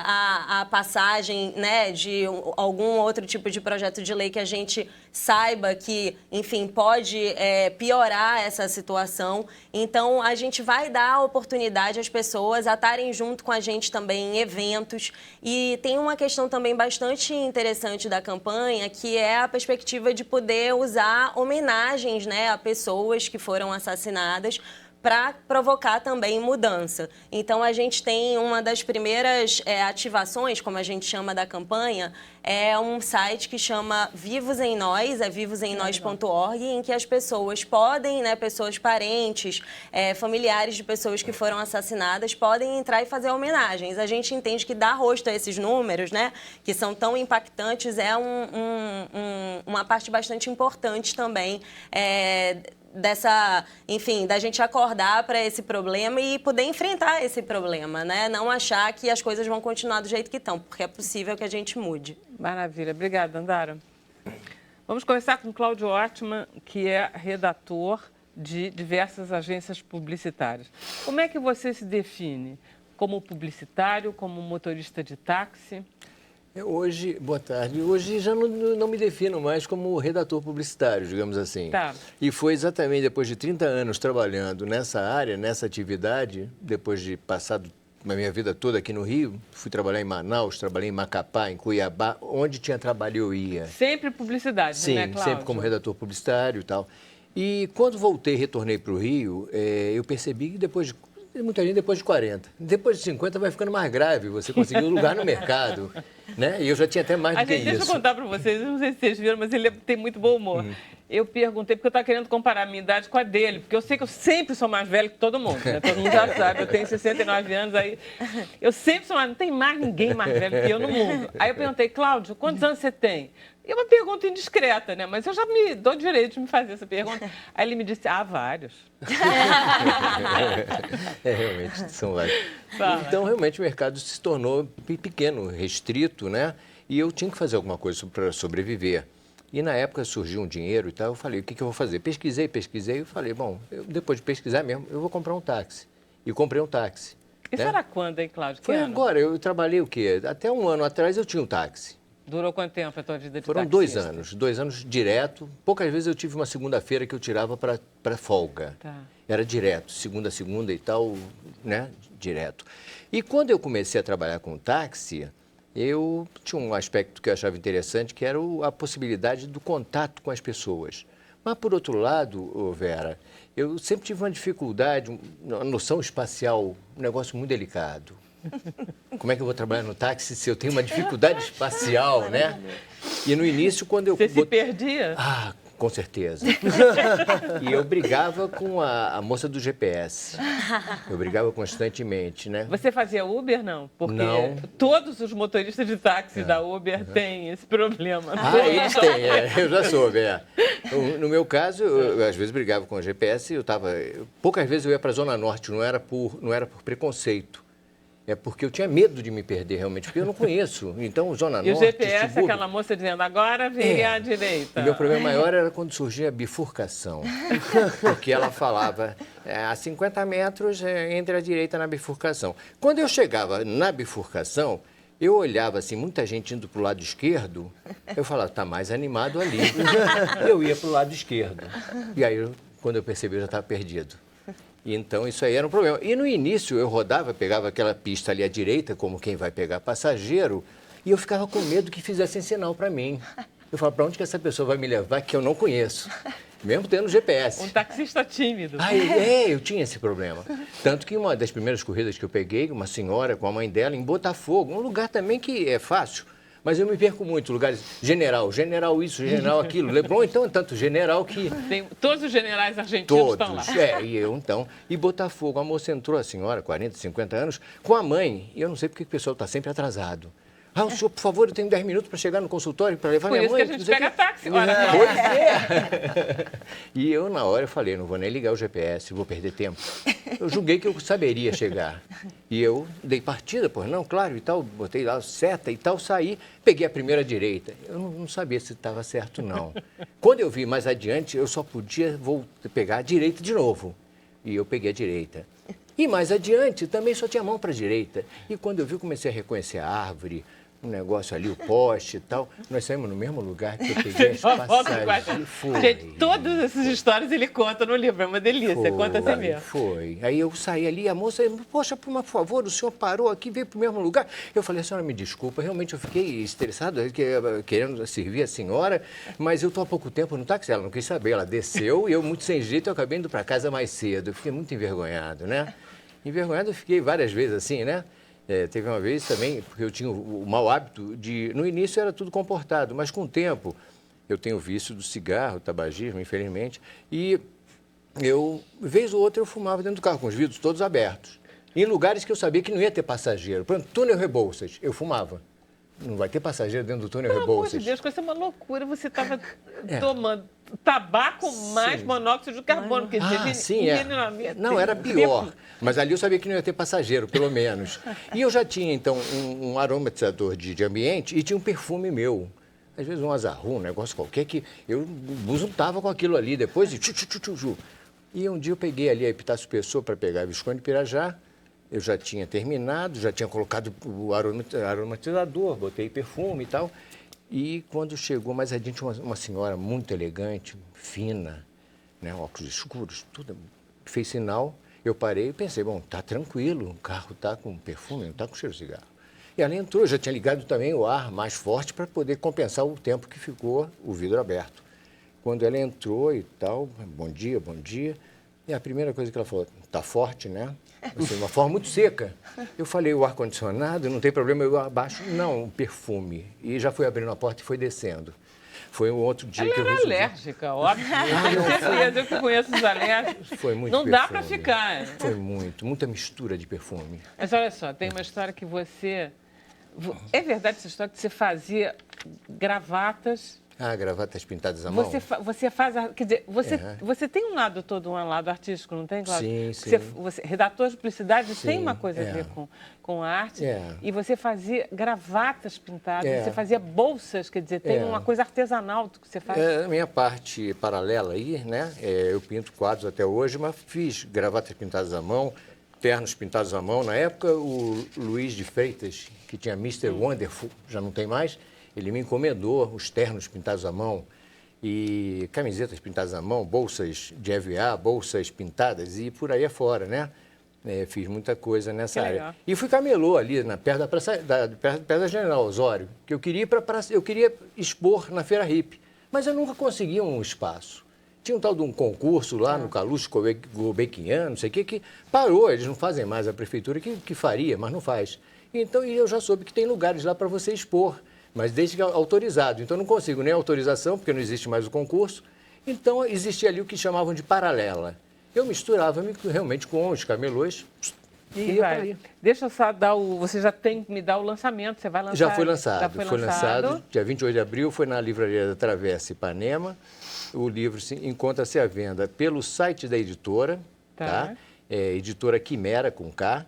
a passagem, né, de algum outro tipo de projeto de lei que a gente saiba que, enfim, pode piorar essa situação. Então, a gente vai dar a oportunidade às pessoas a estarem junto com a gente também em eventos. E tem uma questão também bastante interessante da campanha, que é a perspectiva de poder usar homenagens, né, a pessoas que foram assassinadas, para provocar também mudança. Então, a gente tem uma das primeiras ativações, como a gente chama da campanha, é um site que chama Vivos em Nós, vivosemnós.org, em que as pessoas podem, né, pessoas parentes, familiares de pessoas que foram assassinadas, podem entrar e fazer homenagens. A gente entende que dar rosto a esses números, né, que são tão impactantes, é uma parte bastante importante também da gente acordar para esse problema e poder enfrentar esse problema, né? Não achar que as coisas vão continuar do jeito que estão, porque é possível que a gente mude. Maravilha. Obrigada, Dandara. Vamos começar com Cláudio Ortmann, que é redator de diversas agências publicitárias. Como é que você se define? Como publicitário, como motorista de táxi? Hoje, boa tarde, hoje já não me defino mais como redator publicitário, digamos assim. Tá. E foi exatamente depois de 30 anos trabalhando nessa área, nessa atividade, depois de passado a minha vida toda aqui no Rio, fui trabalhar em Manaus, trabalhei em Macapá, em Cuiabá, onde tinha trabalho eu ia. Sempre publicidade, sim, né, Cláudio? Sempre como redator publicitário e tal. E quando retornei para o Rio, eu percebi que muita gente depois de 40. Depois de 50 vai ficando mais grave você conseguir um lugar no mercado, né? E eu já tinha até mais do que isso. Deixa eu contar para vocês, não sei se vocês viram, mas ele tem muito bom humor. Eu perguntei, porque eu estava querendo comparar a minha idade com a dele, porque eu sei que eu sempre sou mais velho que todo mundo, né? Todo mundo já sabe, eu tenho 69 anos, aí eu sempre sou mais, não tem mais ninguém mais velho que eu no mundo. Aí eu perguntei, Cláudio, quantos anos você tem? E é uma pergunta indiscreta, né? Mas eu já me dou direito de me fazer essa pergunta. Aí ele me disse, vários. Realmente, são vários. Fala. Então, realmente, o mercado se tornou pequeno, restrito, né? E eu tinha que fazer alguma coisa para sobreviver. E na época surgiu um dinheiro e tal, eu falei, o que eu vou fazer? Pesquisei, e falei, bom, depois de pesquisar mesmo, eu vou comprar um táxi. E comprei um táxi. Isso era quando, hein, Cláudio? Foi agora, eu trabalhei o quê? Até um ano atrás eu tinha um táxi. Durou quanto tempo a tua vida de Foram taxista? 2 anos direto. Poucas vezes eu tive uma segunda-feira que eu tirava para folga. Tá. Era direto, segunda e tal, né? Direto. E quando eu comecei a trabalhar com táxi, eu tinha um aspecto que eu achava interessante, que era a possibilidade do contato com as pessoas. Mas, por outro lado, Vera, eu sempre tive uma dificuldade, uma noção espacial, um negócio muito delicado. Como é que eu vou trabalhar no táxi se eu tenho uma dificuldade espacial, né? E no início, quando eu... Você se perdia? Com certeza. E eu brigava com a moça do GPS. Eu brigava constantemente, né? Você fazia Uber, não? Porque não. Todos os motoristas de táxi da Uber têm esse problema. Eles têm, eu já soube, No meu caso, eu às vezes brigava com o GPS, poucas vezes eu ia para a Zona Norte, não era por preconceito. É porque eu tinha medo de me perder, realmente, porque eu não conheço. Então, Zona Norte... E o GPS, aquela moça dizendo, agora vire à direita. O meu problema maior era quando surgia a bifurcação. Porque ela falava, a 50 metros entre a direita na bifurcação. Quando eu chegava na bifurcação, eu olhava assim, muita gente indo para o lado esquerdo, eu falava, está mais animado ali. Eu ia para o lado esquerdo. E aí, quando eu percebi, eu já estava perdido. Então, isso aí era um problema. E no início, eu pegava aquela pista ali à direita, como quem vai pegar passageiro, e eu ficava com medo que fizessem sinal para mim. Eu falo, para onde que essa pessoa vai me levar que eu não conheço? Mesmo tendo GPS. Um taxista tímido. Eu tinha esse problema. Tanto que uma das primeiras corridas que eu peguei, uma senhora com a mãe dela em Botafogo, um lugar também que é fácil, mas eu me perco muito, lugares general isso, general aquilo, Leblon, então é tanto general que... Todos os generais argentinos estão lá. E eu então. E Botafogo, a moça entrou, a senhora, 40, 50 anos, com a mãe, e eu não sei porque o pessoal está sempre atrasado. O senhor, por favor, eu tenho 10 minutos para chegar no consultório para levar minha mãe. Por isso que a gente pega táxi. Pode ser. E eu, na hora, eu falei, não vou nem ligar o GPS, vou perder tempo. Eu julguei que eu saberia chegar. E eu dei partida, pois não, claro, e tal, botei lá seta e tal, saí, peguei a primeira direita. Eu não sabia se estava certo, não. Quando eu vi mais adiante, eu só podia pegar a direita de novo. E eu peguei a direita. E mais adiante, também só tinha mão para a direita. E quando eu vi, eu comecei a reconhecer a árvore, um negócio ali, o poste e tal. Nós saímos no mesmo lugar que eu peguei as passagens. Gente, todas essas histórias ele conta no livro, é uma delícia, conta assim mesmo. Foi. Aí eu saí ali, a moça, poxa, por favor, o senhor parou aqui, veio para o mesmo lugar. Eu falei, a senhora me desculpa, realmente eu fiquei estressado, querendo servir a senhora, mas eu estou há pouco tempo no táxi. Ela não quis saber, ela desceu e eu, muito sem jeito, eu acabei indo para casa mais cedo. Eu fiquei muito envergonhado, né? Envergonhado eu fiquei várias vezes assim, né? Teve uma vez também, porque eu tinha o mau hábito de... No início era tudo comportado, mas com o tempo eu tenho o vício do cigarro, tabagismo, infelizmente, e vez ou outra, eu fumava dentro do carro, com os vidros todos abertos. Em lugares que eu sabia que não ia ter passageiro. Por exemplo, túnel Rebouças, eu fumava. Não vai ter passageiro dentro do túnel Rebouças. Pelo amor de Deus, isso é uma loucura. Você estava tomando tabaco mais monóxido de carbono. Quer dizer, Não, era pior. Mas ali eu sabia que não ia ter passageiro, pelo menos. E eu já tinha, então, um aromatizador de ambiente e tinha um perfume meu. Às vezes um azarrum, um negócio qualquer, que eu buzuntava com aquilo ali. Depois, e um dia eu peguei ali a Epitácio Pessoa para pegar a Visconde de Pirajá. Eu já tinha terminado, já tinha colocado o aromatizador, botei perfume e tal. E quando chegou mais adiante, uma senhora muito elegante, fina, né, óculos escuros, tudo, fez sinal. Eu parei e pensei, bom, tá tranquilo, o carro tá com perfume, não tá com cheiro de cigarro. E ela entrou, eu já tinha ligado também o ar mais forte para poder compensar o tempo que ficou o vidro aberto. Quando ela entrou e tal, bom dia, bom dia. E a primeira coisa que ela falou, tá forte, né? Assim, uma forma muito seca. Eu falei, o ar-condicionado, não tem problema, eu abaixo. Não, um perfume. E já fui abrindo a porta e foi descendo. Foi um outro dia ela que eu resolvi... Ela era alérgica, óbvio. Eu que conheço os alérgicos. Foi muito não perfume. Dá para ficar. Foi muita mistura de perfume. Mas olha só, tem uma história que você... É verdade essa história que você fazia gravatas... gravatas pintadas à mão? Você faz... Quer dizer, você tem um lado artístico, não tem, Cláudio? Sim. Redator de publicidade tem uma coisa a ver com a arte. E você fazia gravatas pintadas, você fazia bolsas, quer dizer, tem uma coisa artesanal que você faz. A minha parte paralela aí, né? Eu pinto quadros até hoje, mas fiz gravatas pintadas à mão, ternos pintados à mão. Na época, o Luiz de Freitas, que tinha Mr. Wonderful, já não tem mais, ele me encomendou os ternos pintados à mão e camisetas pintadas à mão, bolsas de EVA, bolsas pintadas e por aí afora, né? Fiz muita coisa nessa área. Legal. E fui camelô ali, perto da General Osório, que eu queria expor na Feira Hippie, mas eu nunca conseguia um espaço. Tinha um tal de um concurso lá no Calouste Gulbenkian, não sei o que parou, eles não fazem mais, a prefeitura que faria, mas não faz. Então, eu já soube que tem lugares lá para você expor, mas desde que autorizado. Então, não consigo nem autorização, porque não existe mais o concurso. Então, existia ali o que chamavam de paralela. Eu misturava realmente com os camelôs e ia para ali. Deixa eu só dar Você já tem que me dar o lançamento, você vai lançar? Já foi lançado. Foi lançado dia 28 de abril, foi na Livraria da Travessa Ipanema. O livro encontra-se à venda pelo site da editora, tá? Editora Quimera, com K.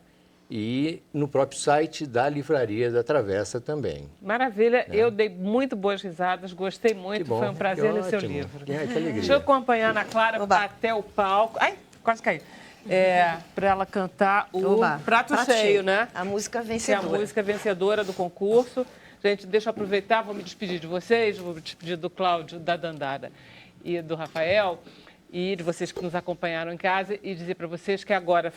E no próprio site da Livraria da Travessa também. Maravilha, eu dei muito boas risadas, gostei muito, foi um prazer ler seu livro. Que alegria. Deixa eu acompanhar a Ana Clara até o palco. Ai, quase caí. Para ela cantar o Prato Cheio, né? A música vencedora. Que é a música vencedora do concurso. Gente, deixa eu aproveitar, vou me despedir de vocês, vou me despedir do Cláudio, da Dandara e do Rafael. E de vocês que nos acompanharam em casa e dizer para vocês que agora,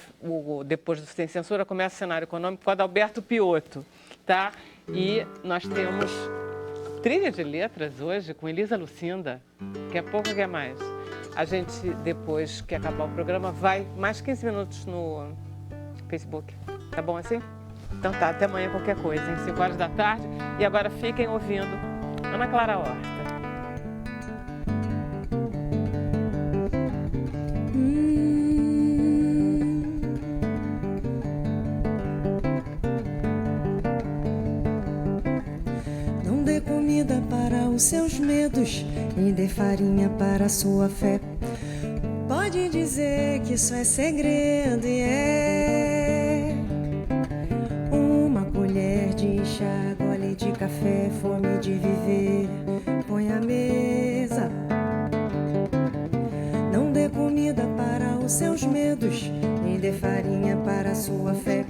depois do Sem Censura, começa o cenário econômico com o Adalberto Piotto, tá? E nós temos trilha de letras hoje com Elisa Lucinda. Quer pouco, quer mais. A gente, depois que acabar o programa, vai mais 15 minutos no Facebook. Tá bom assim? Então tá, até amanhã qualquer coisa, em 5 horas da tarde. E agora fiquem ouvindo Ana Clara Horta. Não dê comida para os seus medos e dê farinha para a sua fé. Pode dizer que isso é segredo e é uma colher de chá, gole de café, fome de viver, põe à mesa. Não dê comida para os seus medos e dê farinha para a sua fé.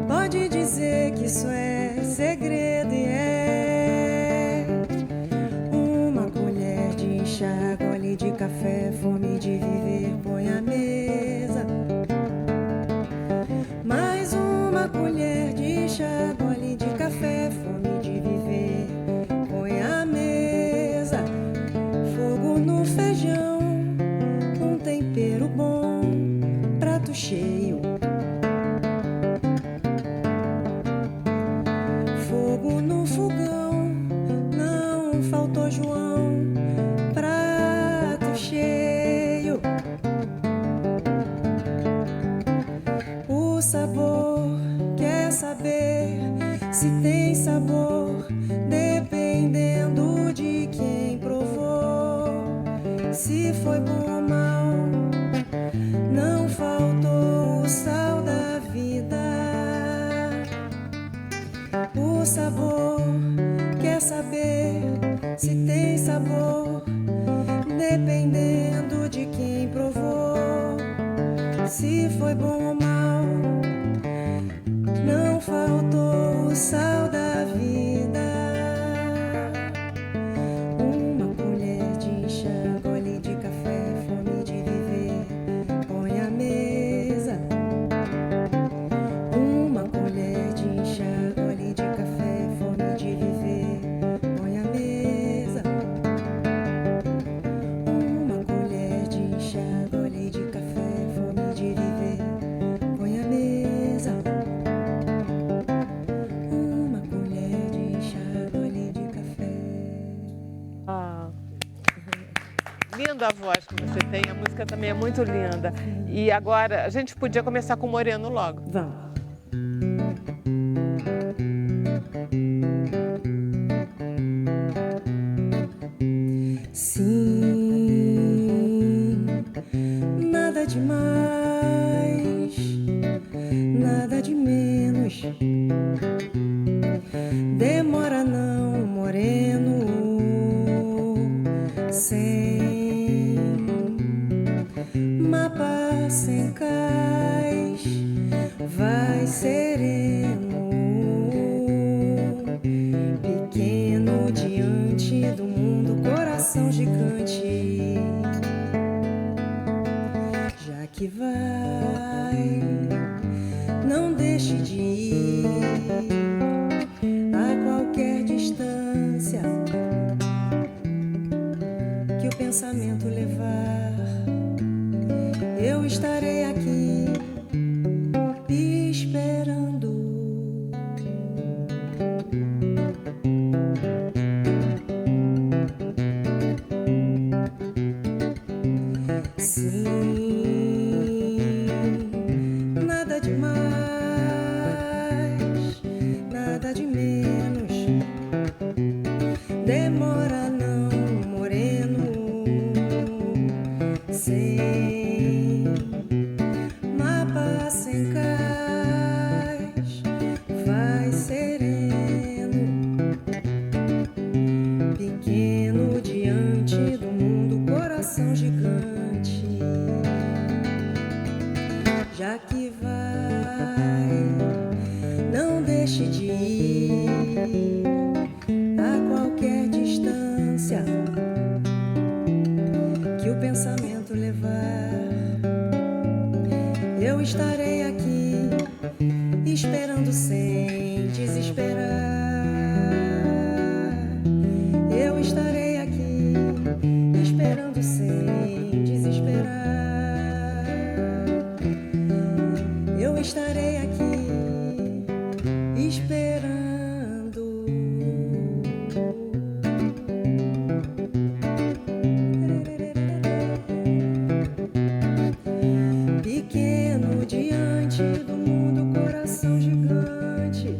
Pode dizer que isso é segredo e é uma colher de chá, gole de café, fome de viver, põe à mesa. Mais uma colher de chá, gole de café, fome de viver, põe à mesa. Fogo no feijão, um tempero bom, prato cheio. Fogo no fogão, não faltou João, prato cheio. O sabor, quer saber se tem sabor, dependendo de quem provou. Se foi bom ou mal, não faltou o sal da vida. O sabor, quer saber se tem sabor, dependendo de quem provou. Se foi bom ou mal, não faltou o sal da vida. Uma colher de chá, gole de café, fome de viver, põe à mesa. Uma colher de chá, gole de café, fome de viver, põe à mesa. Uma colher de chá, gole de café, fome de viver, põe à mesa. Uma colher de chá, gole de café. Linda a voz que você tem, a música também é muito linda. E agora, a gente podia começar com o Moreno logo. Vamos. Sim, nada demais, nada de menos. Demora não, moreno, sem mapa, sem cais, vai sereno, pequeno diante do mundo, coração gigante. Já que vai, não deixe de ir a qualquer distância que o pensamento levar. Eu estarei aqui esperando. Sim, nada demais, nada de menos. Demora não, moreno, sem mapa, sem cais, vai sereno, pequeno diante do mundo, coração gigante. Já que vai, não deixe de ir a qualquer distância que o pensamento levar. Eu estarei aqui esperando sem desesperar. esperando. Pequeno diante do mundo, coração gigante.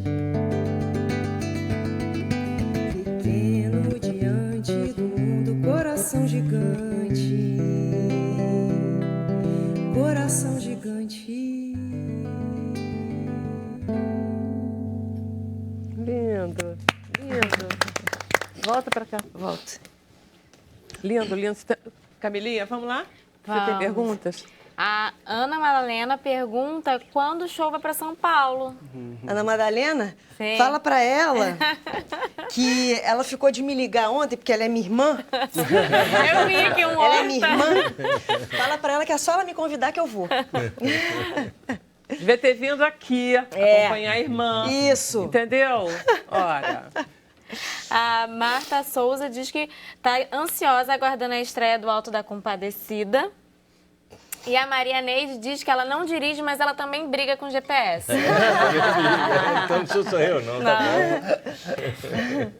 Pequeno diante do mundo, coração gigante. Coração gigante. Lindo, lindo. Volta pra cá. Volta. Lindo, lindo. Camilinha, vamos lá? Você tem Vamos. perguntas? A Ana Madalena pergunta quando o show vai para São Paulo. Ana Madalena, Sim. fala pra ela que ela ficou de me ligar ontem, porque ela é minha irmã. Eu vi que Ela é minha irmã. Fala pra ela que é só ela me convidar que eu vou. Devia ter vindo aqui acompanhar a irmã. Isso. Entendeu? Ora. A Marta Souza diz que está ansiosa aguardando a estreia do Alto da Compadecida. E a Maria Neide diz que ela não dirige, mas ela também briga com GPS. Então não sou eu, não, tá bom.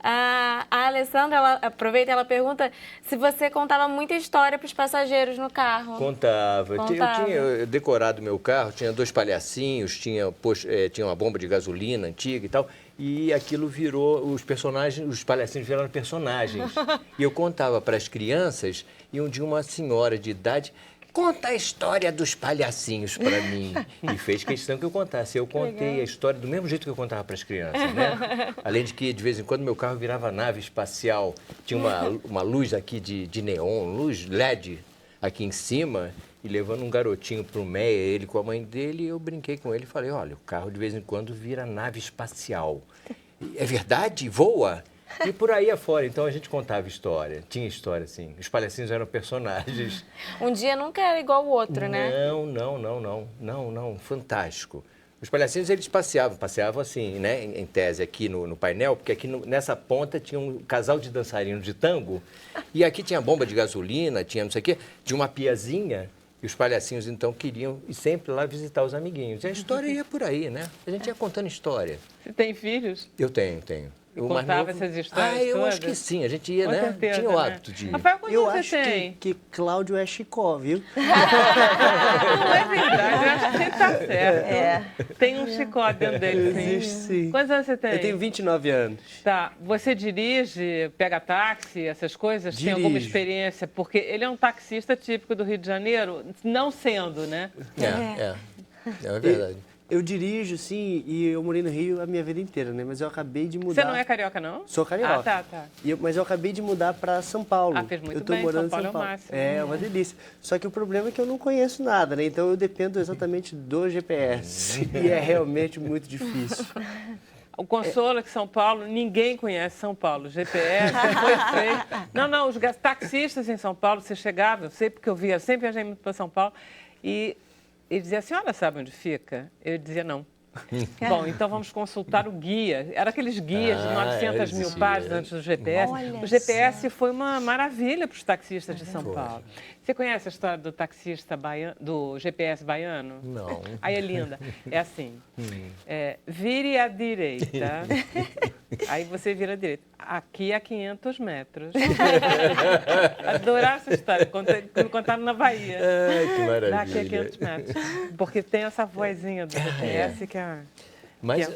A Alessandra, ela aproveita e ela pergunta se você contava muita história para os passageiros no carro. Contava. Eu Contava. tinha decorado meu carro, tinha 2 palhacinhos, tinha uma bomba de gasolina antiga e tal. E aquilo virou, os palhacinhos viraram personagens. E eu contava para as crianças, e um dia uma senhora de idade, conta a história dos palhacinhos para mim. E fez questão que eu contasse. Eu contei a história do mesmo jeito que eu contava para as crianças, né? Além de que, de vez em quando, meu carro virava nave espacial. Tinha uma luz aqui de neon, luz LED aqui em cima, e levando um garotinho para o Meia, ele com a mãe dele, eu brinquei com ele e falei, olha, o carro de vez em quando vira nave espacial. É verdade? Voa? E por aí afora. Então a gente contava história. Tinha história, sim. Os palhacinhos eram personagens. Um dia nunca é igual o outro, né? Não. Fantástico. Os palhacinhos, eles passeavam assim, né, em tese, aqui no painel, porque aqui nessa ponta tinha um casal de dançarinos de tango, e aqui tinha bomba de gasolina, tinha não sei o quê, tinha uma piazinha, e os palhacinhos, então, queriam ir sempre lá visitar os amiguinhos. E a história ia por aí, né? A gente ia contando história. Você tem filhos? Eu tenho. E contava essas histórias eu todas? acho que sim. A gente ia, Com né? certeza, Tinha o né? hábito de... Rafael, quantos Eu anos acho você tem? que Cláudio é Chicó, viu? Não é verdade, eu acho que ele tá certo. Tem um chicote dentro dele, sim. Existe, sim. Quantos anos você tem? Eu tenho 29 anos. Tá. Você dirige, pega táxi, essas coisas? Tem alguma Dirijo. experiência? Porque ele é um taxista típico do Rio de Janeiro, não sendo, né? É verdade. Eu dirijo, sim, e eu morei no Rio a minha vida inteira, né? Mas eu acabei de mudar... Você não é carioca, não? Sou carioca. Tá. Mas eu acabei de mudar para São Paulo. Fez muito eu tô bem, morando São em Paulo São é o Paulo. máximo. É uma delícia. Só que o problema é que eu não conheço nada, né? Então eu dependo exatamente do GPS. E é realmente muito difícil. O consolo é que São Paulo, ninguém conhece São Paulo. GPS foi feito. Não, os taxistas em São Paulo, você chegava, eu sei porque eu via, sempre viajei muito para São Paulo, e ele dizia, a senhora sabe onde fica? Eu dizia, não. Bom, então vamos consultar o guia. Era aqueles guias de 900 mil páginas antes do GPS. O GPS foi uma maravilha para os taxistas de São Paulo. Você conhece a história do taxista baiano, do GPS baiano? Não. Aí é linda. É assim, vire à direita, aí você vira à direita. Aqui a 500 metros. Adorar essa história, quando contaram na Bahia. Ai, que maravilha. Daqui a 500 metros. Porque tem essa vozinha do GPS que é... Mas,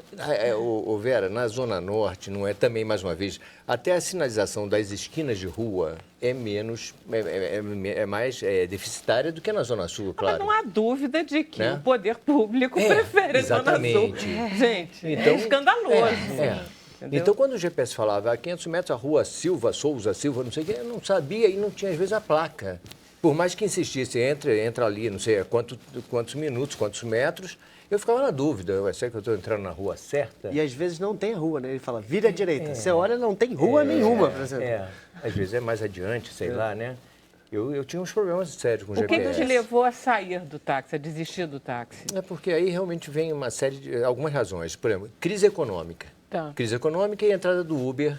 Vera, na Zona Norte, não é também, mais uma vez, até a sinalização das esquinas de rua é mais deficitária do que na Zona Sul, claro. Mas não há dúvida de que o poder público prefere a Zona Sul. Gente, então, é escandaloso. Então, quando o GPS falava a 500 metros a rua Souza, Silva, não sei o quê, eu não sabia e não tinha, às vezes, a placa. Por mais que insistisse, entra ali, não sei quantos minutos, quantos metros, eu ficava na dúvida, será que eu estou entrando na rua certa? E às vezes não tem rua, né? Ele fala, vira à direita. Você olha, não tem rua nenhuma, por exemplo. Às vezes é mais adiante, sei lá, né? Eu tinha uns problemas sérios com o GPS. GPS. O que te levou a sair do táxi, a desistir do táxi? É porque aí realmente vem uma série de... algumas razões. Por exemplo, crise econômica. Tá. Crise econômica e a entrada do Uber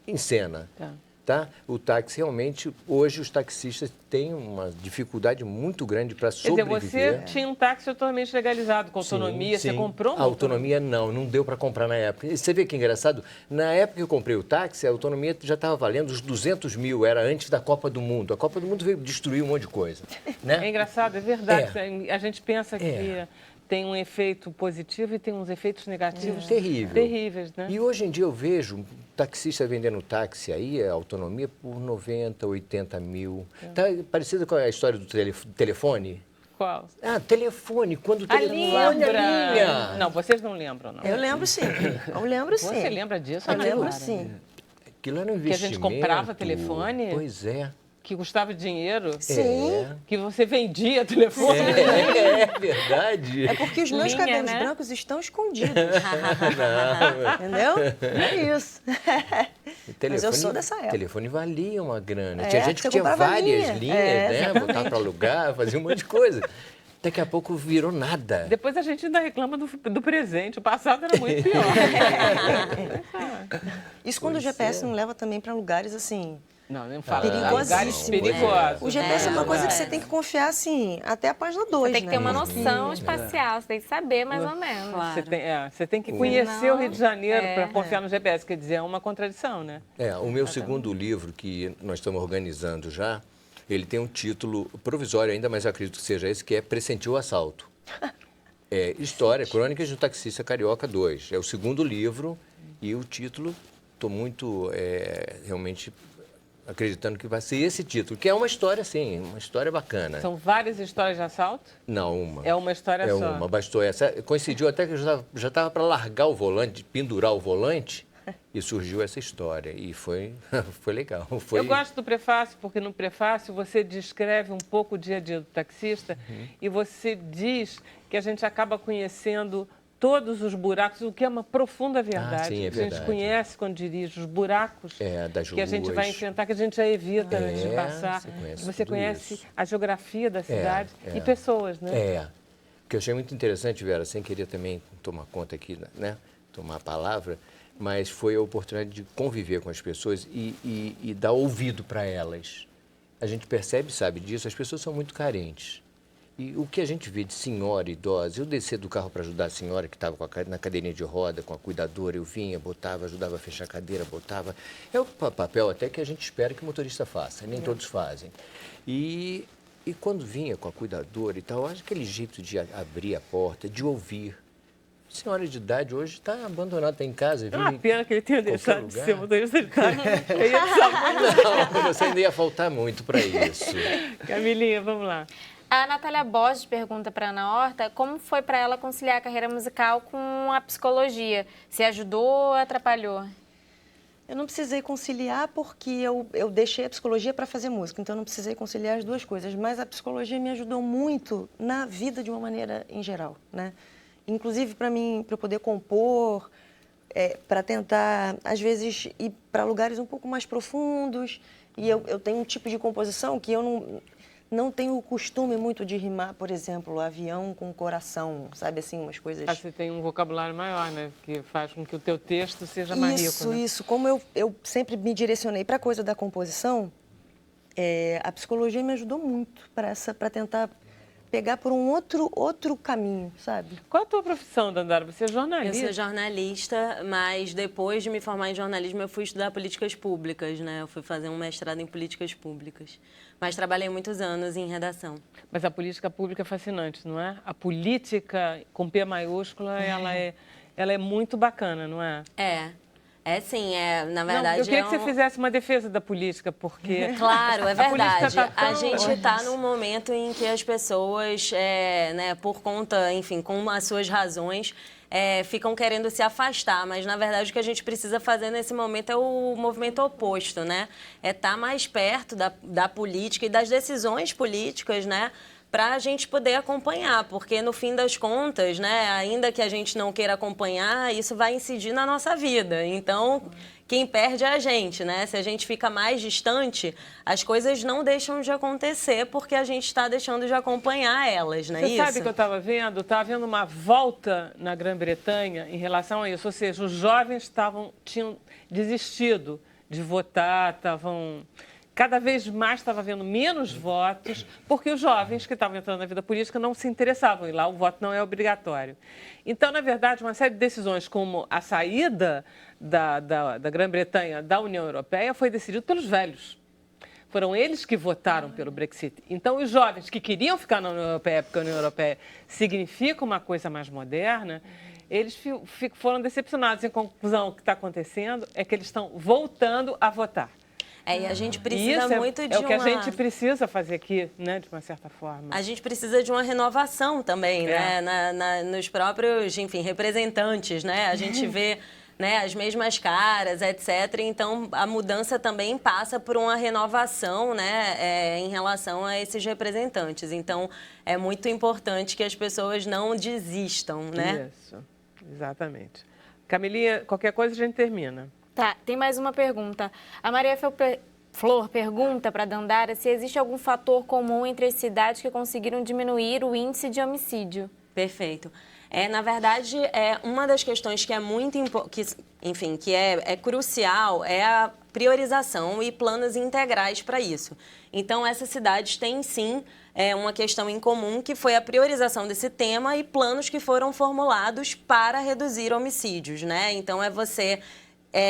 em cena. Tá. tá? O táxi realmente, hoje os taxistas têm uma dificuldade muito grande para sobreviver. Quer dizer, você tinha um táxi totalmente legalizado, com autonomia, Sim, você comprou uma a autonomia não deu para comprar na época. E você vê que engraçado, na época que eu comprei o táxi, a autonomia já estava valendo os 200 mil, era antes da Copa do Mundo. A Copa do Mundo veio destruir um monte de coisa, né? É engraçado, é verdade. A gente pensa que tem um efeito positivo e tem uns efeitos negativos terríveis, né? E hoje em dia eu vejo um taxista vendendo táxi aí, a autonomia, por 90, 80 mil. Tá parecido com a história do telefone? Qual? Telefone, quando o telefone... Lembra? Não, vocês não lembram, não. Eu lembro sim, eu lembro sim. Você lembra disso? Eu lembro sim. Aquilo era um investimento. Que a gente comprava telefone? Pois é. Que custava dinheiro? Sim. Que você vendia telefone? É verdade. É porque os meus cabelos brancos estão escondidos. Entendeu? É isso. Mas eu sou dessa época. O telefone valia uma grana. Tinha gente que tinha comprava várias linhas, né? exatamente. Botava para alugar, fazia um monte de coisa. Daqui a pouco virou nada. Depois a gente ainda reclama do presente. O passado era muito pior. Isso quando o GPS não leva também para lugares assim... Não, nem fala. Perigosíssimo. Perigosos. O GPS é uma coisa que você tem que confiar, assim, até a página 2, Você tem que ter uma noção espacial, você tem que saber mais ou menos. Claro. Você tem que conhecer o Rio de Janeiro para confiar no GPS. Quer dizer, é uma contradição, né? O meu segundo livro, que nós estamos organizando já, ele tem um título provisório ainda, mas eu acredito que seja esse, que é Pressentir o Assalto. História, Crônicas de um Taxista Carioca 2. É o segundo livro e o título, estou muito realmente acreditando que vai ser esse título, que é uma história, sim, uma história bacana. São várias histórias de assalto? Não, uma. É uma história só? É uma, bastou essa. Coincidiu até que eu já estava para largar o volante, pendurar o volante, e surgiu essa história. E foi legal. Eu gosto do prefácio, porque no prefácio você descreve um pouco o dia a dia do taxista e você diz que a gente acaba conhecendo todos os buracos, o que é uma profunda verdade. Sim, é verdade. A gente conhece quando dirige os buracos das que a gente vai enfrentar, que a gente já evita antes de passar. Você conhece a geografia da cidade e pessoas, né? O que eu achei muito interessante, Vera, sem querer também tomar conta aqui, né? Tomar a palavra, mas foi a oportunidade de conviver com as pessoas e dar ouvido para elas. A gente percebe, sabe disso, as pessoas são muito carentes. E o que a gente vê de senhora idosa, eu descer do carro para ajudar a senhora que estava na cadeirinha de roda, com a cuidadora, eu vinha, botava, ajudava a fechar a cadeira, botava. É o papel até que a gente espera que o motorista faça, nem todos fazem. E quando vinha com a cuidadora e tal, acho que aquele jeito de abrir a porta, de ouvir. Senhora de idade hoje está abandonada, está em casa. É uma pena que ele tenha deixado de ser motorista de táxi. Não, você ainda ia faltar muito para isso. Camilinha, vamos lá. A Natália Borges pergunta para a Ana Horta como foi para ela conciliar a carreira musical com a psicologia. Se ajudou ou atrapalhou? Eu não precisei conciliar porque eu deixei a psicologia para fazer música, então eu não precisei conciliar as duas coisas. Mas a psicologia me ajudou muito na vida de uma maneira em geral, né? Inclusive para mim, para eu poder compor, para tentar, às vezes, ir para lugares um pouco mais profundos. E eu tenho um tipo de composição que eu não tenho o costume muito de rimar, por exemplo, avião com coração, sabe assim, umas coisas... Você tem um vocabulário maior, né? Que faz com que o teu texto seja mais rico, né? Isso. Como eu sempre me direcionei para a coisa da composição, a psicologia me ajudou muito para tentar pegar por um outro caminho, sabe? Qual a tua profissão, Dandara? Você é jornalista? Eu sou jornalista, mas depois de me formar em jornalismo, eu fui estudar políticas públicas, né? Eu fui fazer um mestrado em políticas públicas. Mas trabalhei muitos anos em redação. Mas a política pública é fascinante, não é? A política, com P maiúscula, ela é muito bacana, não é? É sim, na verdade... Eu queria que você fizesse uma defesa da política, porque... Claro, é verdade. A gente está num momento em que as pessoas, né, por conta, enfim, com as suas razões, ficam querendo se afastar, mas na verdade o que a gente precisa fazer nesse momento é o movimento oposto, né? É estar mais perto da política e das decisões políticas, né? Para a gente poder acompanhar, porque no fim das contas, né, ainda que a gente não queira acompanhar, isso vai incidir na nossa vida. Então, quem perde é a gente, né? Se a gente fica mais distante, as coisas não deixam de acontecer porque a gente está deixando de acompanhar elas, não é isso? Você sabe que eu estava vendo? Estava vendo uma volta na Grã-Bretanha em relação a isso, ou seja, os jovens tinham desistido de votar, cada vez mais estava havendo menos votos, porque os jovens que estavam entrando na vida política não se interessavam, e lá o voto não é obrigatório. Então, na verdade, uma série de decisões, como a saída da Grã-Bretanha da União Europeia, foi decidida pelos velhos. Foram eles que votaram pelo Brexit. Então, os jovens que queriam ficar na União Europeia, porque a União Europeia significa uma coisa mais moderna, eles foram decepcionados. Em conclusão, o que está acontecendo é que eles estão voltando a votar. E a gente precisa muito de o que a gente precisa fazer aqui, né, de uma certa forma. A gente precisa de uma renovação também, né, nos próprios, enfim, representantes, né? A gente vê, né, as mesmas caras, etc. Então, a mudança também passa por uma renovação, né, em relação a esses representantes. Então, é muito importante que as pessoas não desistam, né? Isso, exatamente. Camilinha, qualquer coisa a gente termina. Tá, tem mais uma pergunta. A Maria Flor pergunta para a Dandara se existe algum fator comum entre as cidades que conseguiram diminuir o índice de homicídio. Perfeito. Na verdade, uma das questões que é muito que é crucial é a priorização e planos integrais para isso. Então, essas cidades têm sim uma questão em comum, que foi a priorização desse tema e planos que foram formulados para reduzir homicídios, né? Então, você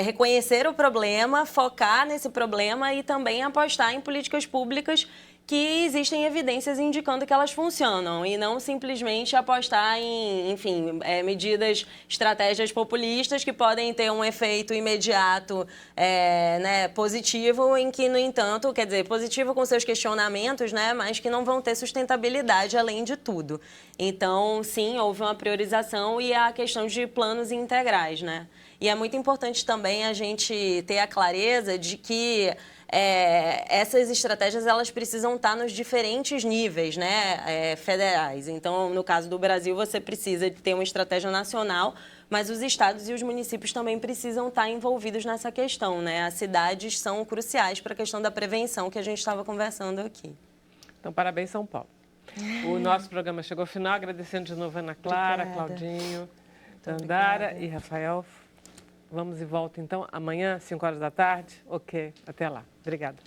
reconhecer o problema, focar nesse problema e também apostar em políticas públicas que existem evidências indicando que elas funcionam e não simplesmente apostar em, enfim, medidas, estratégias populistas que podem ter um efeito imediato, né, positivo, em que, no entanto, quer dizer, positivo com seus questionamentos, né, mas que não vão ter sustentabilidade além de tudo. Então, sim, houve uma priorização e a questão de planos integrais, né? E é muito importante também a gente ter a clareza de que essas estratégias elas precisam estar nos diferentes níveis, né, federais. Então, no caso do Brasil, você precisa ter uma estratégia nacional, mas os estados e os municípios também precisam estar envolvidos nessa questão, né? As cidades são cruciais para a questão da prevenção que a gente estava conversando aqui. Então, parabéns, São Paulo. O nosso programa chegou ao final, agradecendo de novo a Ana Clara, Claudinho, Dandara e Rafael. Vamos e volta, então, amanhã, 5 horas da tarde. Ok, até lá. Obrigada.